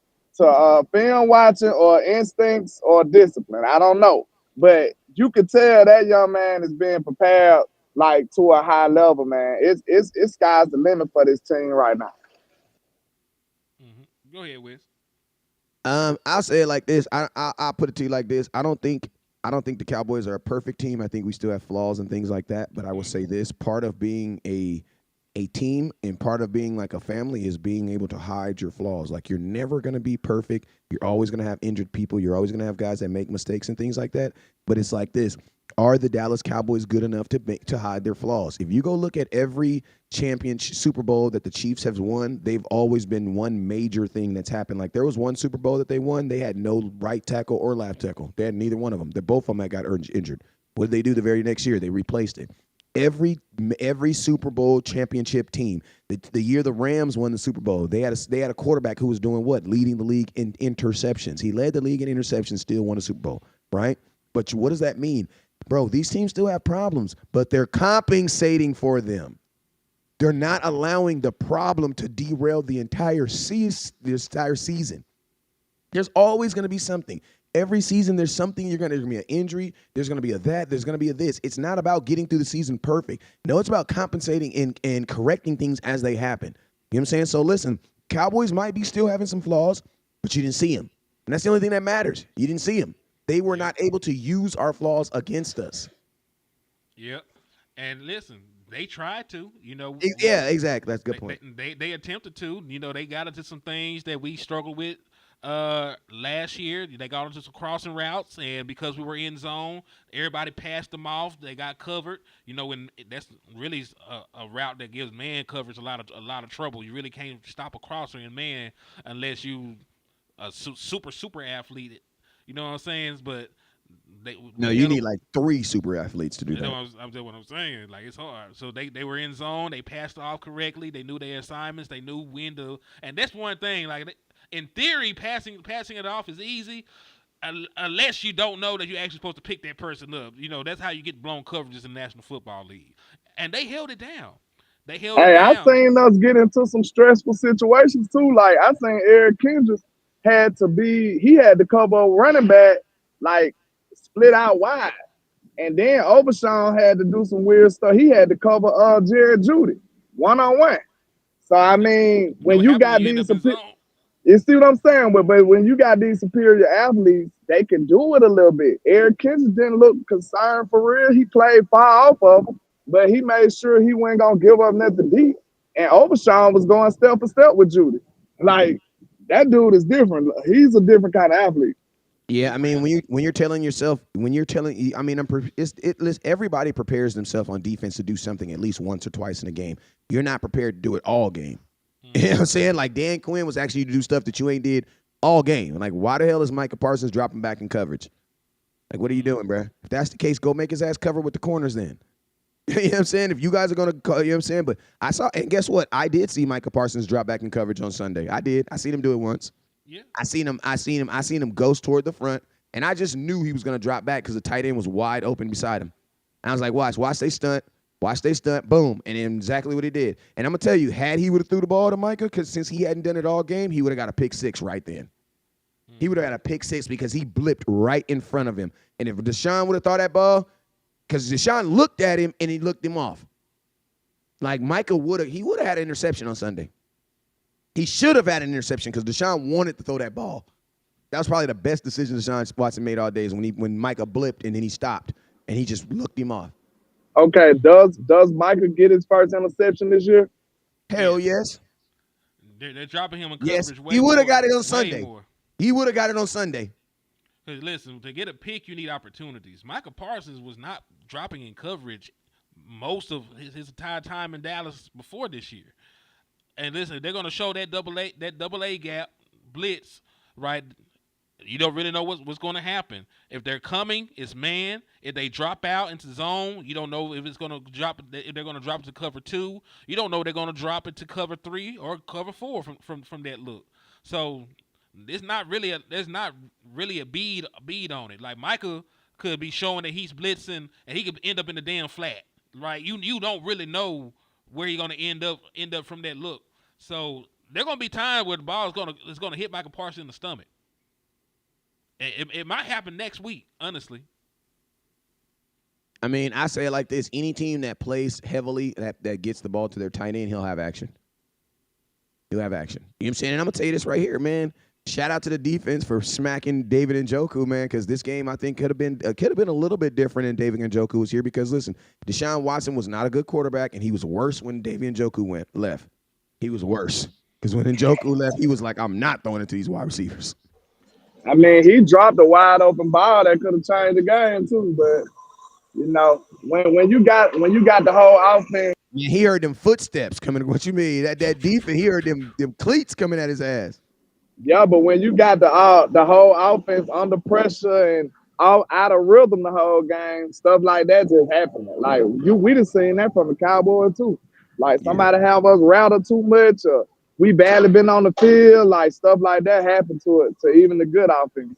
film watching or instincts or discipline. I don't know, but you could tell that young man is being prepared like to a high level, man. It's sky's the limit for this team right now. Mm-hmm. Go ahead, Wes. I'll say it like this. I'll put it to you like this. I don't think the Cowboys are a perfect team. I think we still have flaws and things like that. But I will say this: part of being a team and part of being like a family is being able to hide your flaws. Like you're never going to be perfect. You're always going to have injured people. You're always going to have guys that make mistakes and things like that. But it's like this. Are the Dallas Cowboys good enough to hide their flaws? If you go look at every championship Super Bowl that the Chiefs have won, they've always been one major thing that's happened. Like there was one Super Bowl that they won, they had no right tackle or left tackle. They had neither one of them. They both of them got injured. What did they do the very next year? They replaced it. Every Super Bowl championship team, the year the Rams won the Super Bowl, they had a quarterback who was doing what? Leading the league in interceptions. He led the league in interceptions, still won a Super Bowl, right? But what does that mean? Bro, these teams still have problems, but they're compensating for them. They're not allowing the problem to derail the entire season. There's always going to be something. Every season, there's something there's going to be an injury. There's going to be a that. There's going to be a this. It's not about getting through the season perfect. No, it's about compensating and correcting things as they happen. You know what I'm saying? So listen, Cowboys might be still having some flaws, but you didn't see them. And that's the only thing that matters. You didn't see them. They were not able to use our flaws against us. Yep. And listen, they tried to, Yeah, exactly. That's a good point. They attempted to, they got into some things that we struggled with last year. They got into some crossing routes, and because we were in zone, everybody passed them off. They got covered. And that's really a route that gives man coverage a lot of trouble. You really can't stop a crosser in man unless you a super athlete. You know what I'm saying? But you need like 3 super athletes to do that. That's what I'm saying. Like it's hard. So they were in zone. They passed off correctly. They knew their assignments. They knew when to. And that's one thing. Like in theory, passing it off is easy, unless you don't know that you're actually supposed to pick that person up. That's how you get blown coverages in the National Football League. And they held it down. Hey, I seen us get into some stressful situations too. Like I seen Eric Kendricks had to cover a running back like split out wide. And then Overshawn had to do some weird stuff. He had to cover Jared Judy one-on-one. So I mean, when you got these you see what I'm saying? But when you got these superior athletes, they can do it a little bit. Eric Kendricks didn't look concerned for real. He played far off of him, but he made sure he wasn't gonna give up nothing deep. And Overshawn was going step for step with Judy. Like that dude is different. He's a different kind of athlete. Yeah, I mean, when you're telling, I mean, everybody prepares themselves on defense to do something at least once or twice in a game. You're not prepared to do it all game. You know what I'm saying? Like Dan Quinn was actually to do stuff that you ain't did all game. Like, why the hell is Micah Parsons dropping back in coverage? Like, what are you doing, bro? If that's the case, go make his ass cover with the corners then. You know what I'm saying? If you guys are going to, you know what I'm saying? But I saw, and guess what? I did see Micah Parsons drop back in coverage on Sunday. I did. I seen him do it once. Yeah. I seen him ghost toward the front, and I just knew he was going to drop back because the tight end was wide open beside him. And I was like, watch they stunt, boom, and then exactly what he did. And I'm going to tell you, had he would have threw the ball to Micah, because since he hadn't done it all game, he would have got a pick six right then. He would have got a pick six because he blipped right in front of him. And if Deshaun would have thrown that ball, because Deshaun looked at him and he looked him off. Like Micah would have had an interception on Sunday. He should have had an interception because Deshaun wanted to throw that ball. That was probably the best decision Deshaun Watson made all day is when Micah blipped and then he stopped and he just looked him off. Okay, does Micah get his first interception this year? Hell yes. They're dropping him in coverage. Yes, way he would have more, got it on way Sunday. more. He would have got it on Sunday. Because listen, to get a pick, you need opportunities. Micah Parsons was not dropping in coverage most of his entire time in Dallas before this year. And listen, they're going to show that double A gap blitz, right? You don't really know what's going to happen. If they're coming, it's man. If they drop out into zone, you don't know if it's going to drop. If they're going to drop it to cover 2, you don't know if they're going to drop it to cover 3 or cover 4 from that look. So there's not really a bead on it. Like Micah could be showing that he's blitzing and he could end up in the damn flat, right? You don't really know where you're going to end up from that look. So there going to be times where the ball is going to hit Micah Parsons in the stomach. It might happen next week, honestly. I mean, I say it like this. Any team that plays heavily, that gets the ball to their tight end, he'll have action. He'll have action. You know what I'm saying? And I'm going to tell you this right here, man. Shout out to the defense for smacking David Njoku, man, because this game, I think, could have been a little bit different if David Njoku was here because, listen, Deshaun Watson was not a good quarterback, and he was worse when David Njoku left. He was worse because when Njoku left, he was like, I'm not throwing it to these wide receivers. I mean, he dropped a wide open ball that could have changed the game too. But you know, when you got the whole offense, yeah, he heard them footsteps coming. What you mean? That defense, he heard them cleats coming at his ass. Yeah, but when you got the whole offense under pressure and all out of rhythm the whole game, stuff like that just happening. Like we done seen that from the Cowboys too. Like somebody have us rattled too much, or we badly been on the field, like stuff like that happened to even the good offense.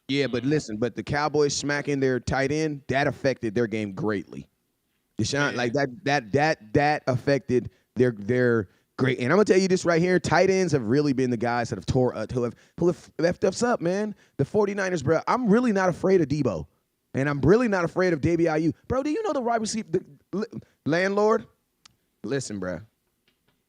Yeah, but listen, the Cowboys smacking their tight end, that affected their game greatly. Deshaun, like that affected their great. And I'm gonna tell you this right here: tight ends have really been the guys that have who have left us up, man. The 49ers, bro. I'm really not afraid of Debo, and I'm really not afraid of DBIU, bro. Do you know the wide receiver, landlord? Listen, bro.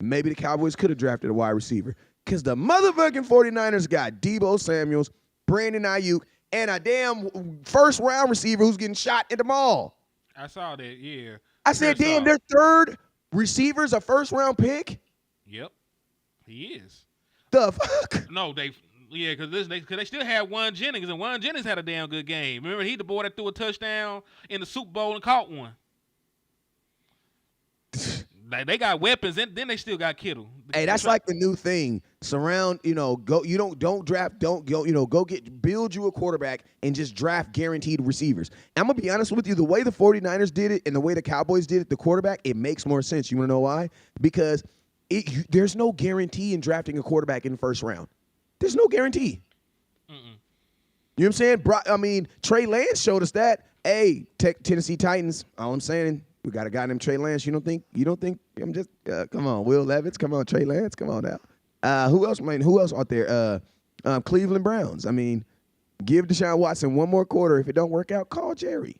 Maybe the Cowboys could have drafted a wide receiver because the motherfucking 49ers got Debo Samuels, Brandon Ayuk, and a damn first-round receiver who's getting shot at the mall. I saw that, yeah. I said, damn, their third receiver's a first-round pick? Yep, he is. The fuck? No, because they still had Juan Jennings, and Juan Jennings had a damn good game. Remember, he the boy that threw a touchdown in the Super Bowl and caught one. Like they got weapons, and then they still got Kittle. Hey, that's like the new thing. Surround, build you a quarterback and just draft guaranteed receivers. I'm gonna be honest with you, the way the 49ers did it and the way the Cowboys did it, the quarterback, it makes more sense. You wanna know why? Because there's no guarantee in drafting a quarterback in the first round. There's no guarantee. You know what I'm saying? I mean, Trey Lance showed us that. Hey, Tennessee Titans. All I'm saying, we got a guy named Trey Lance. You don't think? I'm just come on, Will Levis. Come on, Trey Lance. Come on now. Who else? Man, who else out there? Cleveland Browns. I mean, give Deshaun Watson one more quarter. If it don't work out, call Jerry.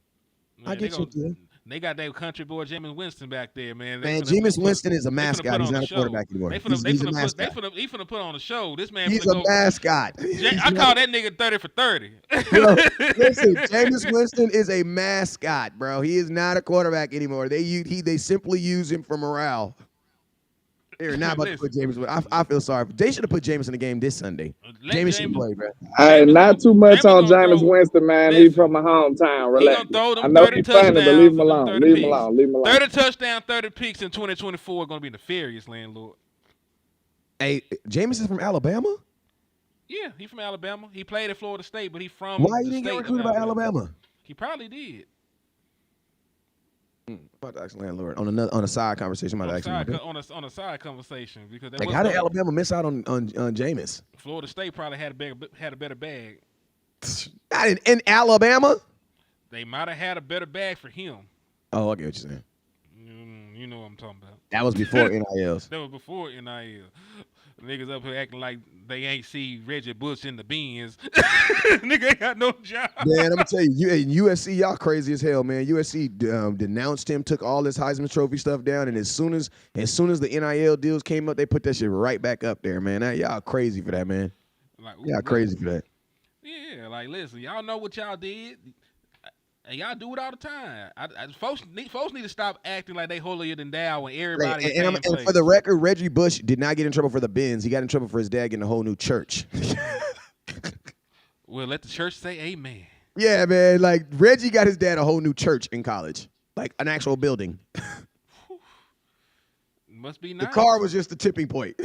Man, I get you, dude. They got that country boy Jameis Winston back there, man. Man, Jameis Winston is a mascot. He's not a quarterback anymore. He's a mascot. He finna put on a show. This man. He's a mascot. I call that nigga 30 for 30. Bro, listen, Jameis Winston is a mascot, bro. He is not a quarterback anymore. They simply use him for morale. They're not about to put Jameis. I feel sorry. They should have put Jameis in the game this Sunday. Jameis should play, bro. Hey, not too much on Jameis Winston, man. He's from my hometown. Relax. I know he's funny, but leave him alone. Leave him alone. Leave him alone. 30 touchdowns, 30 picks in 2024 are going to be nefarious, landlord. Hey, Jameis is from Alabama? Yeah, he's from Alabama. He played at Florida State, but he's from Why he didn't get recruited by Alabama? He probably did. I'm about to ask landlord on a side conversation. On a side conversation because how did Alabama miss out on Jameis? Florida State probably had a better bag. Not in Alabama. They might have had a better bag for him. Oh, I get what you're saying. You know what I'm talking about. That was before NILs. That was before NIL. Niggas up here acting like they ain't see Reggie Bush in the bins. Nigga ain't got no job. Man, I'm gonna tell you, in USC, y'all crazy as hell, man. USC denounced him, took all this Heisman Trophy stuff down, and as soon as the NIL deals came up, they put that shit right back up there, man. Y'all crazy for that, man. Y'all crazy for that. Yeah, like listen, y'all know what y'all did. And y'all do it all the time. Folks need to stop acting like they holier than thou when everybody. And for the record, Reggie Bush did not get in trouble for the bins. He got in trouble for his dad getting a whole new church. Well, let the church say amen. Yeah, man. Like Reggie got his dad a whole new church in college, like an actual building. Must be nice. The car was just the tipping point.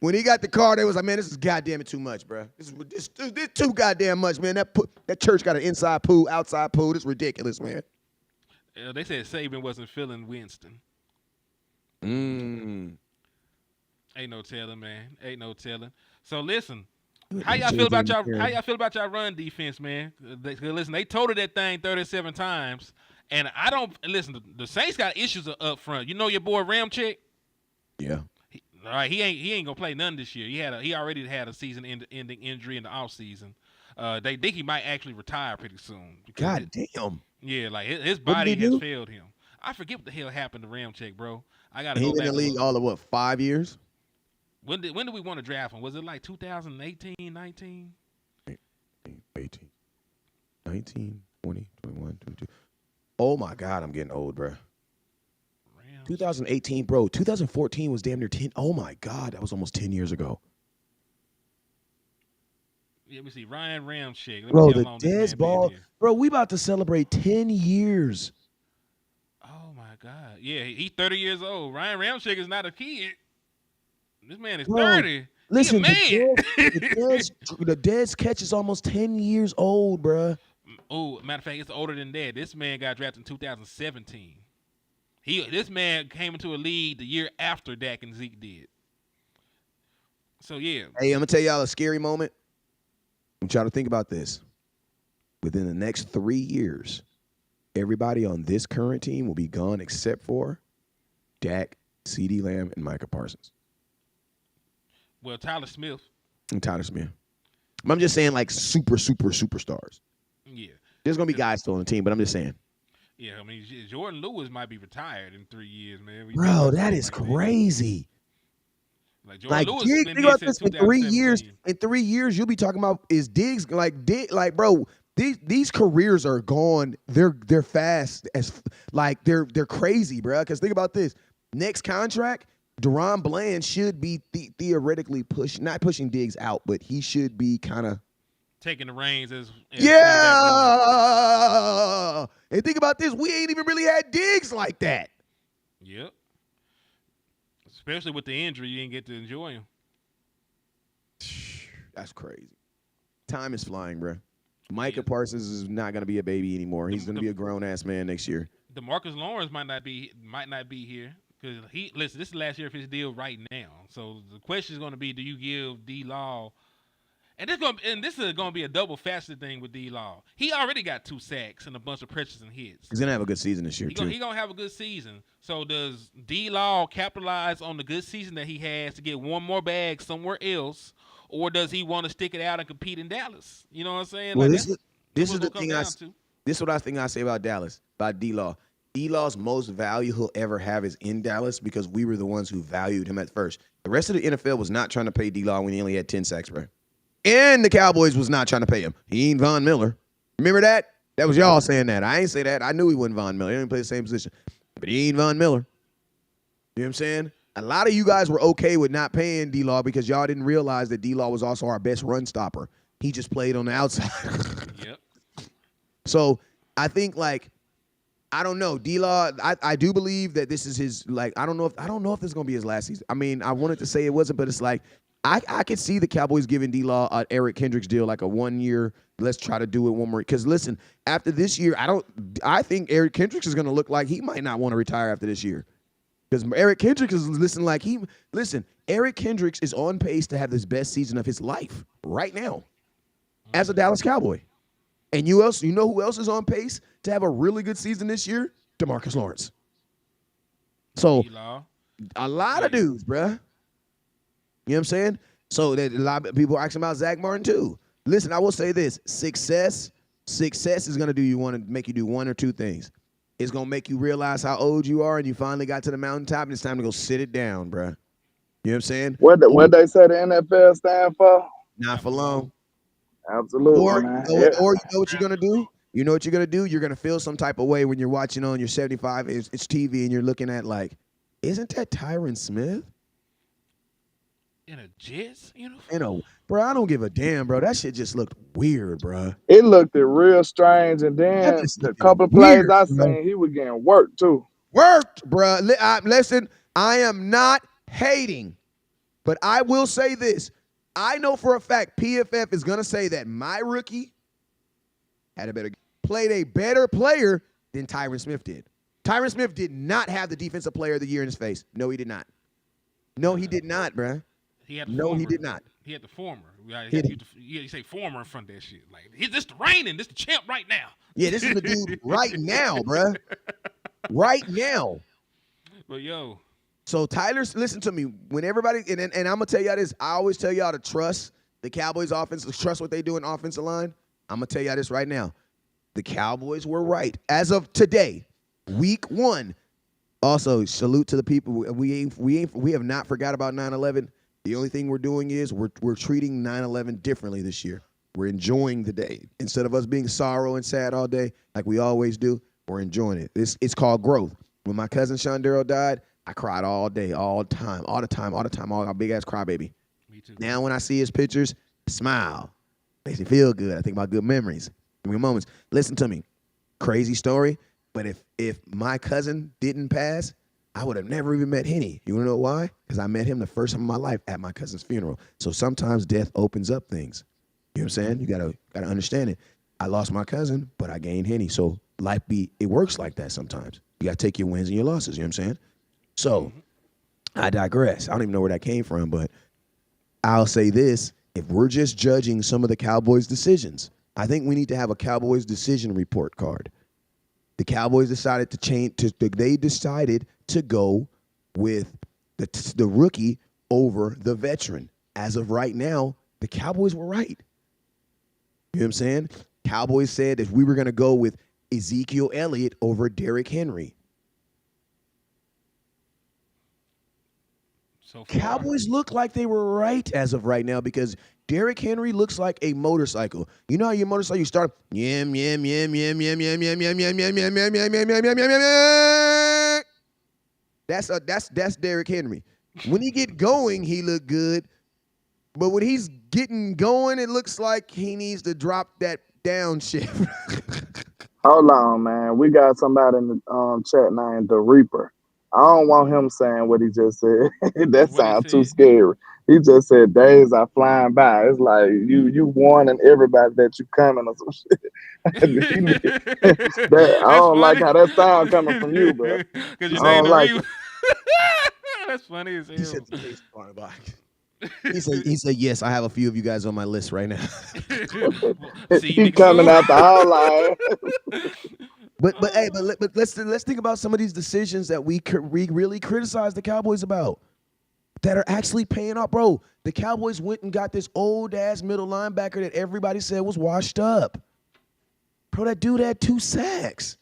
When he got the car, they was like, man, this is goddamn it too much, bro. This too goddamn much, man. That church got an inside pool, outside pool. This is ridiculous, man. They said Saban wasn't feeling Winston. Mm. Ain't no telling, man. Ain't no telling. So listen, how y'all feel about y'all run defense, man? Listen, they totaled that thing 37 times, and I don't listen. The Saints got issues up front. You know your boy Ramchick? Yeah. All right, he ain't gonna play none this year. He already had a season-ending injury in the offseason. They think he might actually retire pretty soon. God damn. Yeah, like his body has failed him. I forget what the hell happened to Ramchick, bro. I gotta go back. He been in the league all of 5 years? When did we want to draft him? Was it like 2018, 19? 18, 19, 20, 21, 22. Oh my God, I'm getting old, bro. 2018, bro. 2014 was damn near 10. Oh my God, that was almost 10 years ago. Yeah, let me see. Ryan Ramchick. Bro, the Dez ball. Bro, we about to celebrate 10 years. Oh my God. Yeah, he's 30 years old. Ryan Ramchick is not a kid. This man is 30. Listen, the Dez catch is almost 10 years old, bro. Oh, matter of fact, it's older than that. This man got drafted in 2017. This man came into a league the year after Dak and Zeke did. So, yeah. Hey, I'm going to tell y'all a scary moment. I'm trying to think about this. Within the next 3 years, everybody on this current team will be gone except for Dak, CeeDee Lamb, and Micah Parsons. Well, Tyler Smith. And Tyler Smith. I'm just saying like superstars. Yeah. There's going to be guys still on the team, but I'm just saying. Yeah, I mean, Jordan Lewis might be retired in 3 years, man. Bro, that is crazy. Like Jordan Lewis has been think about this. In 2017. 3 years, you'll be talking about is Diggs like bro. These careers are gone. They're fast as like they're crazy, bro. Because think about this. Next contract, Deron Bland should be theoretically not pushing Diggs out, but he should be kind of taking the reins as yeah. And think about this. We ain't even really had Diggs like that. Yep. Especially with the injury, you didn't get to enjoy him. That's crazy. Time is flying, bro. Micah Parsons is not going to be a baby anymore. He's going to be a grown-ass man next year. DeMarcus Lawrence might not be here Because listen, this is the last year of his deal right now. So the question is going to be, do you give D Law? And this is going to be a double faceted thing with D Law. He already got 2 sacks and a bunch of pressures and hits. He's gonna have a good season this year too. He's gonna have a good season. So does D Law capitalize on the good season that he has to get one more bag somewhere else, or does he want to stick it out and compete in Dallas? You know what I'm saying? Well, like this is the thing this is what I think I say about Dallas, about D Law. D Law's most value he'll ever have is in Dallas because we were the ones who valued him at first. The rest of the NFL was not trying to pay D Law when he only had 10 sacks, bro. And the Cowboys was not trying to pay him. He ain't Von Miller. Remember that? That was y'all saying that. I ain't say that. I knew he wasn't Von Miller. He didn't play the same position. But he ain't Von Miller. You know what I'm saying? A lot of you guys were okay with not paying D-Law because y'all didn't realize that D-Law was also our best run stopper. He just played on the outside. Yep. So I think, like, I don't know. D-Law, I do believe that this is his, like, I don't know if this is going to be his last season. I mean, I wanted to say it wasn't, but it's like, I could see the Cowboys giving D-Law an Eric Kendricks deal, like a 1 year. Let's try to do it one more. Because listen, after this year, I think Eric Kendricks is going to look like he might not want to retire after this year. Because Eric Kendricks is Eric Kendricks is on pace to have his best season of his life right now as a Dallas Cowboy. And you know who else is on pace to have a really good season this year? DeMarcus Lawrence. So D-Law. a lot of dudes, bruh. You know what I'm saying? So that a lot of people are asking about Zach Martin too. Listen, I will say this: success is gonna make you do one or two things. It's gonna make you realize how old you are, and you finally got to the mountaintop, and it's time to go sit it down, bruh. You know what I'm saying? What they say the NFL stand for? Not for long. Absolutely, man. Or you know what you're gonna do? You know what you're gonna do? You're gonna feel some type of way when you're watching on your 75-inch TV, and you're looking at like, isn't that Tyron Smith? In a Jets uniform? Bro, I don't give a damn, bro. That shit just looked weird, bro. It looked real strange, and then a couple of plays I seen, he was getting worked too. Worked, bro. Listen, I am not hating, but I will say this. I know for a fact PFF is going to say that my rookie played a better player than Tyron Smith did. Tyron Smith did not have the defensive player of the year in his face. No, he did not. No, he did not, bro. He had he did not. He had the former. You say former in front of that shit. Like, this the reigning, this the champ right now. Yeah, this is the dude right now, bruh. Right now. But yo. So Tyler, listen to me. When everybody and I'm gonna tell y'all this, I always tell y'all to trust the Cowboys offense, trust what they do in offensive line. I'm gonna tell y'all this right now. The Cowboys were right. As of today, week 1. Also, salute to the people. We have not forgot about 9/11. The only thing we're doing is we're treating 9/11 differently this year. We're enjoying the day. Instead of us being sorrow and sad all day like we always do, we're enjoying it. It's called growth. When my cousin Sean Darrell died, I cried all day, all the time, all a big-ass crybaby. Me too. Now when I see his pictures, I smile. Makes me feel good. I think about good memories, good moments. Listen to me. Crazy story, but if my cousin didn't pass, I would have never even met Henny. You want to know why? Because I met him the first time in my life at my cousin's funeral. So sometimes death opens up things. You know what I'm saying? You gotta understand it. I lost my cousin, but I gained Henny. So it works like that sometimes. You gotta take your wins and your losses. You know what I'm saying? So I digress. I don't even know where that came from, but I'll say this: if we're just judging some of the Cowboys' decisions, I think we need to have a Cowboys decision report card. The Cowboys decided to change. They decided to go with the rookie over the veteran. As of right now, the Cowboys were right. You know what I'm saying? Cowboys said that we were going to go with Ezekiel Elliott over Derrick Henry. So far. Cowboys look like they were right as of right now because Derrick Henry looks like a motorcycle. You know how your motorcycle, you start yam yam yam yam yam yam yam yam yam yam yam yam yam yam yam yam yam. That's Derrick Henry. When he get going, he look good, but when he's getting going, it looks like he needs to drop that downshift. Hold on, man. We got somebody in the chat named The Reaper. I don't want him saying what he just said. That sounds too scary. He just said days are flying by. It's like you warning everybody that you coming or some shit. I don't like how that sound coming from you, bro. Because your name the Reaper. That's funny as hell. He said the case cornerback. He said, yes, I have a few of you guys on my list right now. See, He niggas coming soon. out the outline. But let's think about some of these decisions that we really criticize the Cowboys about that are actually paying off, bro. The Cowboys went and got this old ass middle linebacker that everybody said was washed up. Bro, that dude had 2 sacks.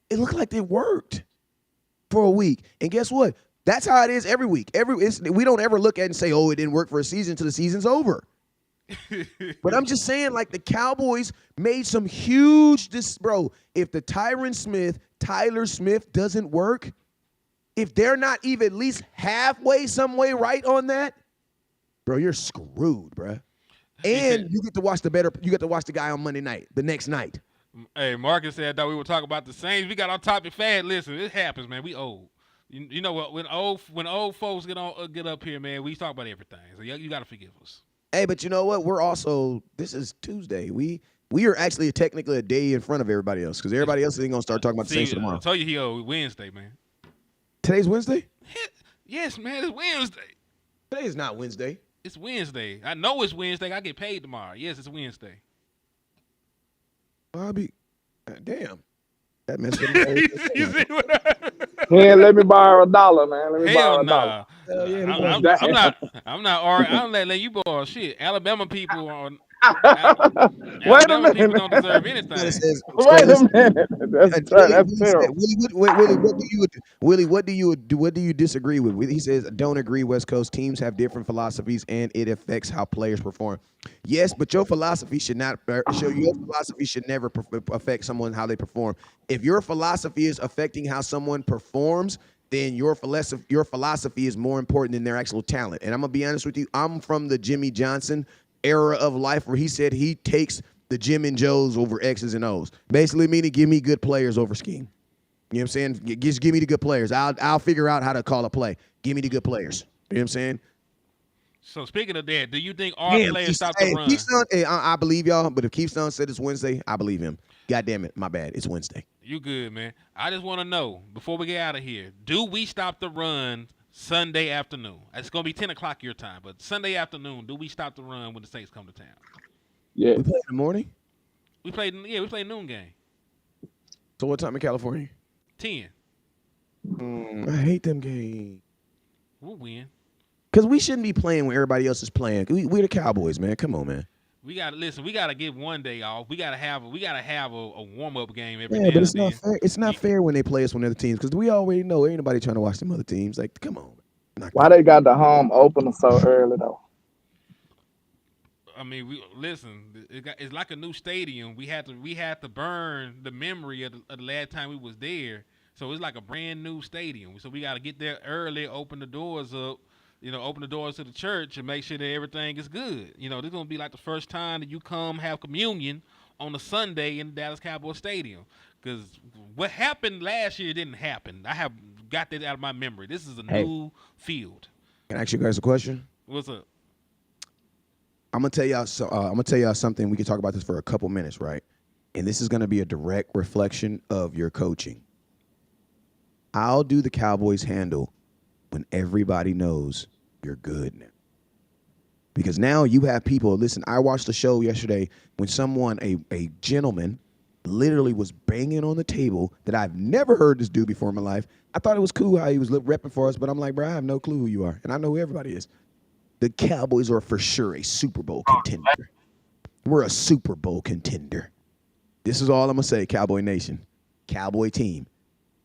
It looked like it worked for a week. And guess what? That's how it is every week. We don't ever look at it and say, oh, it didn't work for a season until the season's over. But I'm just saying, like, the Cowboys made some huge bro. If the Tyler Smith doesn't work, if they're not even at least halfway, some way right on that, bro, you're screwed, bro. And you get to watch the guy on Monday night, the next night. Hey, Marcus said that we were talking about the Saints. We got on topic fast. Listen, it happens, man. We old. You know what? When old folks get up here, man, we talk about everything. So you got to forgive us. Hey, but you know what? This is Tuesday. We are actually technically a day in front of everybody else because everybody else ain't going to start talking about the Saints tomorrow. I told you he owed Wednesday, man. Today's Wednesday? Yes, man, it's Wednesday. Today's not Wednesday. It's Wednesday. I know it's Wednesday. I get paid tomorrow. Yes, it's Wednesday. Bobby, damn. That messed up. You see what Yeah, let me borrow $1, man. Let me borrow Hell $1. nah. I'm not letting you borrow shit. Alabama people are. Wait a Alabama people minute. don't deserve anything. Wait a minute. That's terrible. Willie, what do you disagree with? He says, don't agree. West Coast teams have different philosophies, and it affects how players perform. Yes, but your philosophy should never affect someone how they perform. If your philosophy is affecting how someone performs, then your philosophy is more important than their actual talent. And I'm gonna be honest with you, I'm from the Jimmy Johnson era of life where he said he takes the Jim and Joes over X's and O's. Basically meaning give me good players over scheme. You know what I'm saying? Just give me the good players. I'll figure out how to call a play. Give me the good players. You know what I'm saying? So speaking of that, do you think our players stop the run? Keystone, I believe y'all, but if Keystone said it's Wednesday, I believe him. God damn it, my bad. It's Wednesday. You good, man. I just want to know, before we get out of here, do we stop the run Sunday afternoon? It's going to be 10 o'clock your time, but Sunday afternoon, do we stop the run when the Saints come to town? Yeah. We play in the morning? We played noon game. So what time in California? 10. I hate them games. We'll win. Because we shouldn't be playing when everybody else is playing. We're the Cowboys, man. Come on, man. We gotta listen. We gotta get one day off. We gotta have a warm up game every day. Yeah, but it's not fair. It's not fair when they play us when other teams because we already know ain't nobody trying to watch them other teams. Like, come on. Why they got the home opener so early though? I mean, it's like a new stadium. We had to burn the memory of the last time we was there. So it's like a brand new stadium. So we got to get there early, open the doors up. Open the doors to the church and make sure that everything is good. This is going to be like the first time that you come have communion on a Sunday in the Dallas Cowboys Stadium. Because what happened last year didn't happen. I have got that out of my memory. This is a new field. Can I ask you guys a question? What's up? I'm gonna tell y'all something. We can talk about this for a couple minutes, right? And this is gonna be a direct reflection of your coaching. How do the Cowboys handle when everybody knows you're good now? Because now you have people, listen, I watched the show yesterday when someone, a gentleman, literally was banging on the table that I've never heard this dude before in my life. I thought it was cool how he was repping for us, but I'm like, bro, I have no clue who you are. And I know who everybody is. The Cowboys are for sure a Super Bowl contender. We're a Super Bowl contender. This is all I'm going to say, Cowboy Nation. Cowboy team,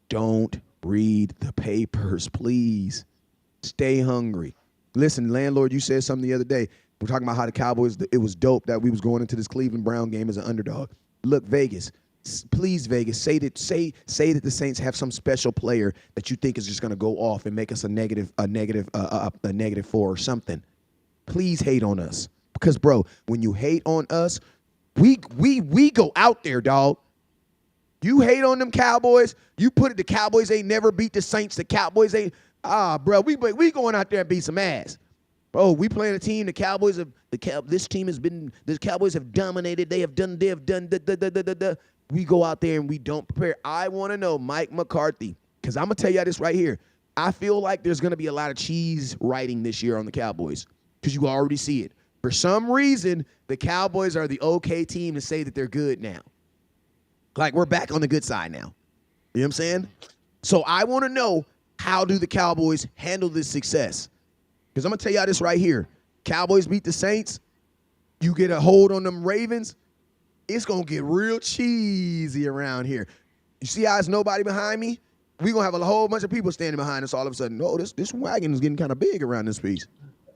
don't read the papers, please. Stay hungry. Listen, landlord, you said something the other day. We're talking about how the Cowboys, it was dope that we was going into this Cleveland Brown game as an underdog. Look, Vegas, please, Vegas, say that the Saints have some special player that you think is just going to go off and make us a negative 4 or something. Please hate on us. Because, bro, when you hate on us, we go out there, dog. You hate on them Cowboys. You put it, the Cowboys ain't never beat the Saints. The Cowboys ain't, bro, we going out there and beat some ass. Bro, we playing a team. The Cowboys have, the Cowboys have dominated. They have done. We go out there and we don't prepare. I want to know Mike McCarthy, because I'm gonna tell y'all this right here. I feel like there's going to be a lot of cheese writing this year on the Cowboys because you already see it. For some reason, the Cowboys are the okay team to say that they're good now. Like, we're back on the good side now. You know what I'm saying? So I want to know, how do the Cowboys handle this success? Because I'm going to tell y'all this right here. Cowboys beat the Saints. You get a hold on them Ravens. It's going to get real cheesy around here. You see how there's nobody behind me? We're going to have a whole bunch of people standing behind us all of a sudden. Oh, this wagon is getting kind of big around this piece.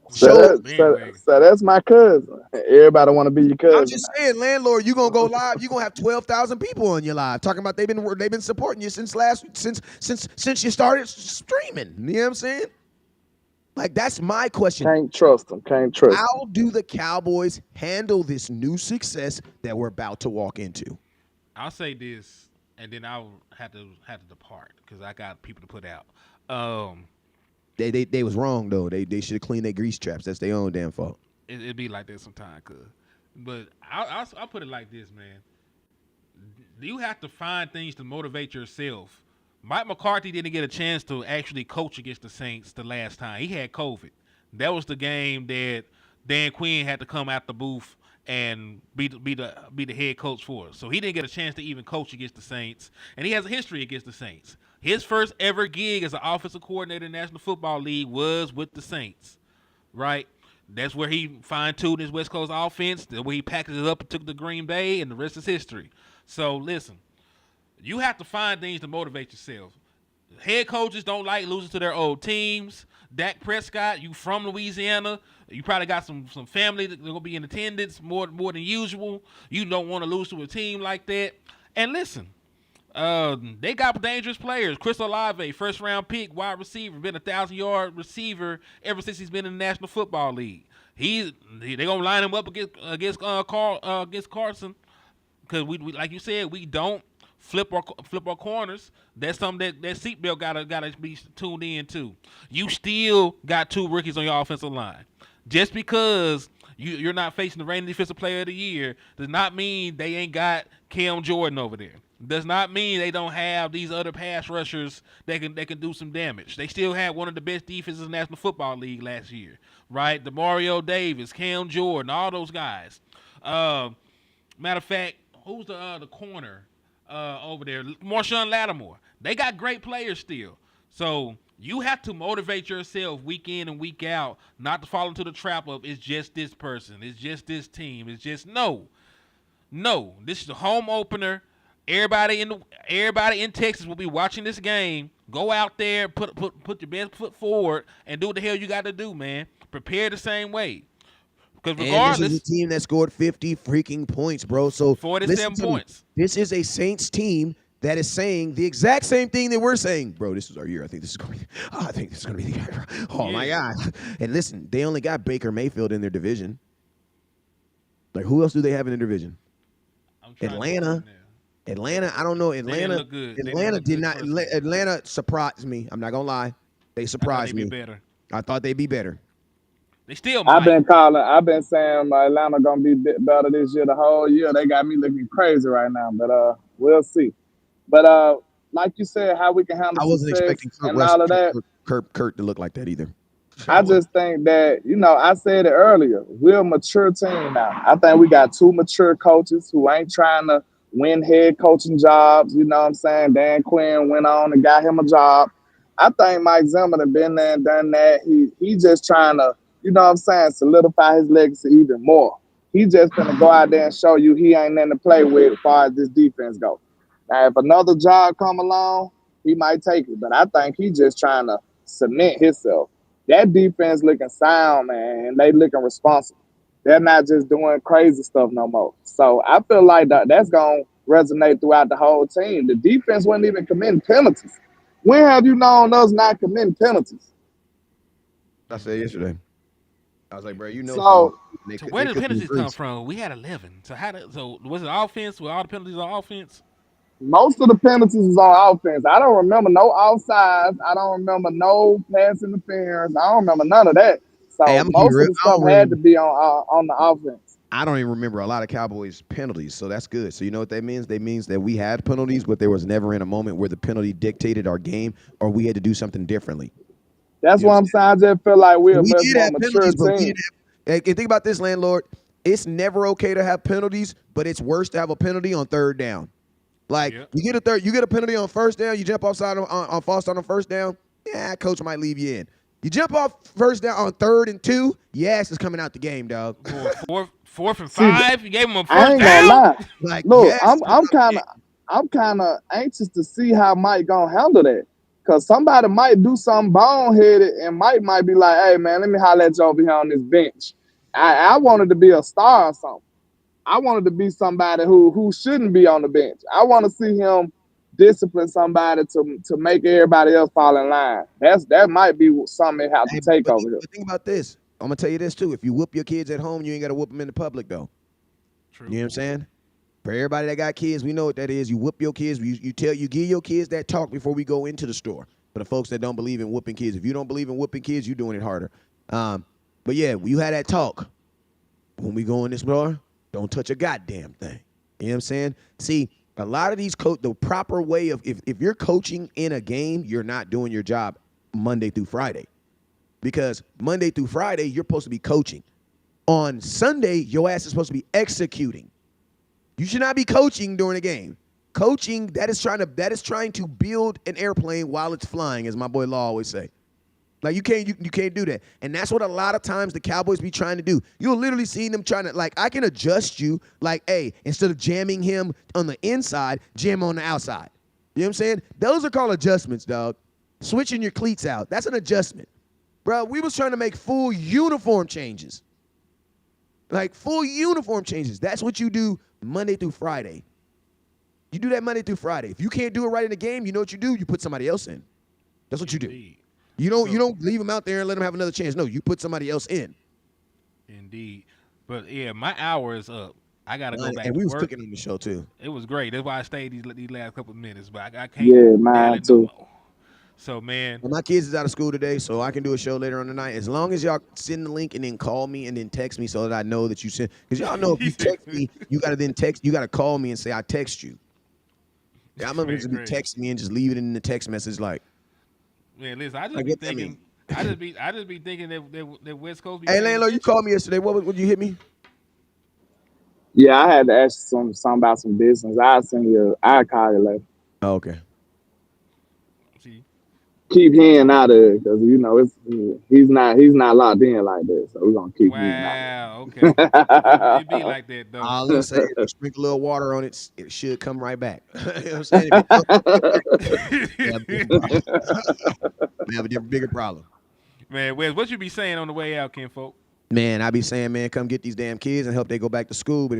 So that's my cousin. Everybody want to be your cousin. I'm just saying, landlord, you gonna go live. You gonna have 12,000 people on your live talking about they've been supporting you since you started streaming. You know what I'm saying? Like, that's my question. Can't trust them. How do the Cowboys handle this new success that we're about to walk into? I'll say this, and then I'll have to depart because I got people to put out. They was wrong though. They should have cleaned their grease traps. That's their own damn fault. It'd be like that sometimes, but I'll put it like this, man. You have to find things to motivate yourself. Mike McCarthy didn't get a chance to actually coach against the Saints the last time. He had COVID. That was the game that Dan Quinn had to come out the booth and be the head coach for us. So he didn't get a chance to even coach against the Saints, and he has a history against the Saints. His first ever gig as an offensive coordinator in the National Football League was with the Saints, right? That's where he fine-tuned his West Coast offense, where he packaged it up and took it to Green Bay, and the rest is history. So listen, you have to find things to motivate yourself. Head coaches don't like losing to their old teams. Dak Prescott, you from Louisiana. You probably got some family that are going to be in attendance more than usual. You don't want to lose to a team like that. And listen, they got dangerous players. Chris Olave, first-round pick, wide receiver, been a 1,000-yard receiver ever since he's been in the National Football League. They're going to line him up against Carson because we like you said, we don't flip our corners. That's something that seatbelt gotta be tuned in to. You still got 2 rookies on your offensive line. Just because you're not facing the reigning defensive player of the year does not mean they ain't got Cam Jordan over there. Does not mean they don't have these other pass rushers that can do some damage. They still had one of the best defenses in the National Football League last year, right? DeMario Davis, Cam Jordan, all those guys. Matter of fact, who's the corner over there? Marshawn Lattimore. They got great players still. So you have to motivate yourself week in and week out not to fall into the trap of it's just this person, it's just this team. It's just no. This is the home opener. Everybody in Texas will be watching this game. Go out there, put your best foot forward, and do what the hell you got to do, man. Prepare the same way. Because regardless, and this is a team that scored 50 freaking points, bro. So 47 points. This is a Saints team that is saying the exact same thing that we're saying, bro. This is our year. I think this is going to be the year. Oh my God! And listen, they only got Baker Mayfield in their division. Like, who else do they have in their division? Atlanta. I don't know. Atlanta did not. Atlanta surprised me. I'm not gonna lie. They surprised me. I thought they'd be better. They still might. I've been saying Atlanta gonna be better this year. The whole year they got me looking crazy right now. But we'll see. But like you said, how we can handle. I wasn't expecting Kurt to look like that either. I just think that, I said it earlier. We're a mature team now. I think we got 2 mature coaches who ain't trying to win head coaching jobs. You know what I'm saying? Dan Quinn went on and got him a job. I think Mike Zimmer has been there and done that. He just trying to, solidify his legacy even more. He just gonna go out there and show you he ain't nothing to play with as far as this defense goes. Now, if another job come along, he might take it. But I think he just trying to cement himself. That defense looking sound, man, and they looking responsible. They're not just doing crazy stuff no more. So I feel like that's going to resonate throughout the whole team. The defense wasn't even committing penalties. When have you known us not committing penalties? I said yesterday. I was like, bro, So where did penalties come from? We had 11. So was it offense? Were all the penalties on offense? Most of the penalties was on offense. I don't remember no offsides. I don't remember no pass interference. I don't remember none of that. So most of the stuff had to be on the offense. I don't even remember a lot of Cowboys penalties, so that's good. So you know what that means? That means that we had penalties, but there was never in a moment where the penalty dictated our game or we had to do something differently. That's You know what what I'm saying. I just feel like we're a we much did more have mature penalties, but we team. didn't have. Hey, think about this, landlord. It's never okay to have penalties, but it's worse to have a penalty on third down. Like Yep. you get a penalty on first down, you jump offside on false start on first down. Yeah, coach might leave you in. You jump off first down on 3rd and 2. Your ass is coming out the game, dog. Fourth and See, 5. You gave him a I first ain't gonna down. lie. Like Look, your ass is coming out the I'm kind of anxious to see how Mike gonna handle that. Cause somebody might do something boneheaded, and Mike might be like, "Hey man, let me holler at you over here on this bench." I wanted to be a star or something. I wanted to be somebody who shouldn't be on the bench. I want to see him discipline somebody to make everybody else fall in line. That might be something they have to Hey, take over here. but think about this. I'm gonna tell you this too. If you whoop your kids at home, you ain't gotta whoop them in the public though. True. You know what I'm saying? For everybody that got kids, we know what that is. You whoop your kids. You give your kids that talk before we go into the store. For the folks that don't believe in whooping kids, if you don't believe in whooping kids, you're doing it harder. But yeah, you had that talk. When we go in this store, don't touch a goddamn thing. You know what I'm saying? See, a lot of these the proper way of if you're coaching in a game, you're not doing your job Monday through Friday. Because Monday through Friday, you're supposed to be coaching. On Sunday, your ass is supposed to be executing. You should not be coaching during a game. Coaching, that is trying to build an airplane while it's flying, as my boy Law always say. Like you can't do that. And that's what a lot of times the Cowboys be trying to do. You'll literally see them trying to, like, I can adjust you, like, hey, instead of jamming him on the inside, jam on the outside. You know what I'm saying? Those are called adjustments, dog. Switching your cleats out, that's an adjustment. Bro, we was trying to make full uniform changes. Like full uniform changes. That's what you do Monday through Friday. You do that Monday through Friday. If you can't do it right in the game, you know what you do? You put somebody else in. That's what you do. Indeed. You don't leave them out there and let them have another chance. No, you put somebody else in. Indeed. But yeah, my hour is up. I gotta go back And to we was work. cooking on the show too. It was great. That's why I stayed these last couple of minutes. But I can't. Yeah, handle mine it no too. more. So man, Well, my kids is out of school today, so I can do a show later on tonight. As long as y'all send the link and then call me and then text me so that I know that you sent. Because y'all know if you text me, you gotta call me and say I text you. Yeah, I'm gonna just be texting me and just leave it in the text message like. man, listen, I just Like, be what that thinking. mean? I just be thinking that West Coast. Be Hey, paying landlord, you attention. called me yesterday. Would you hit me? Yeah, I had to ask you something about some business. I'll call you later. Oh, okay. See, Keep him out of it because he's not locked in like that. So we're gonna keep him out wow. Okay. It be like that though. All I'm saying, if you sprinkle a little water on it, it should come right back. You know what I'm saying? If it don't, we have a different problem. We have a bigger problem. Man, Wes, what you be saying on the way out, kinfolk? Man, I be saying, man, come get these damn kids and help they go back to school. But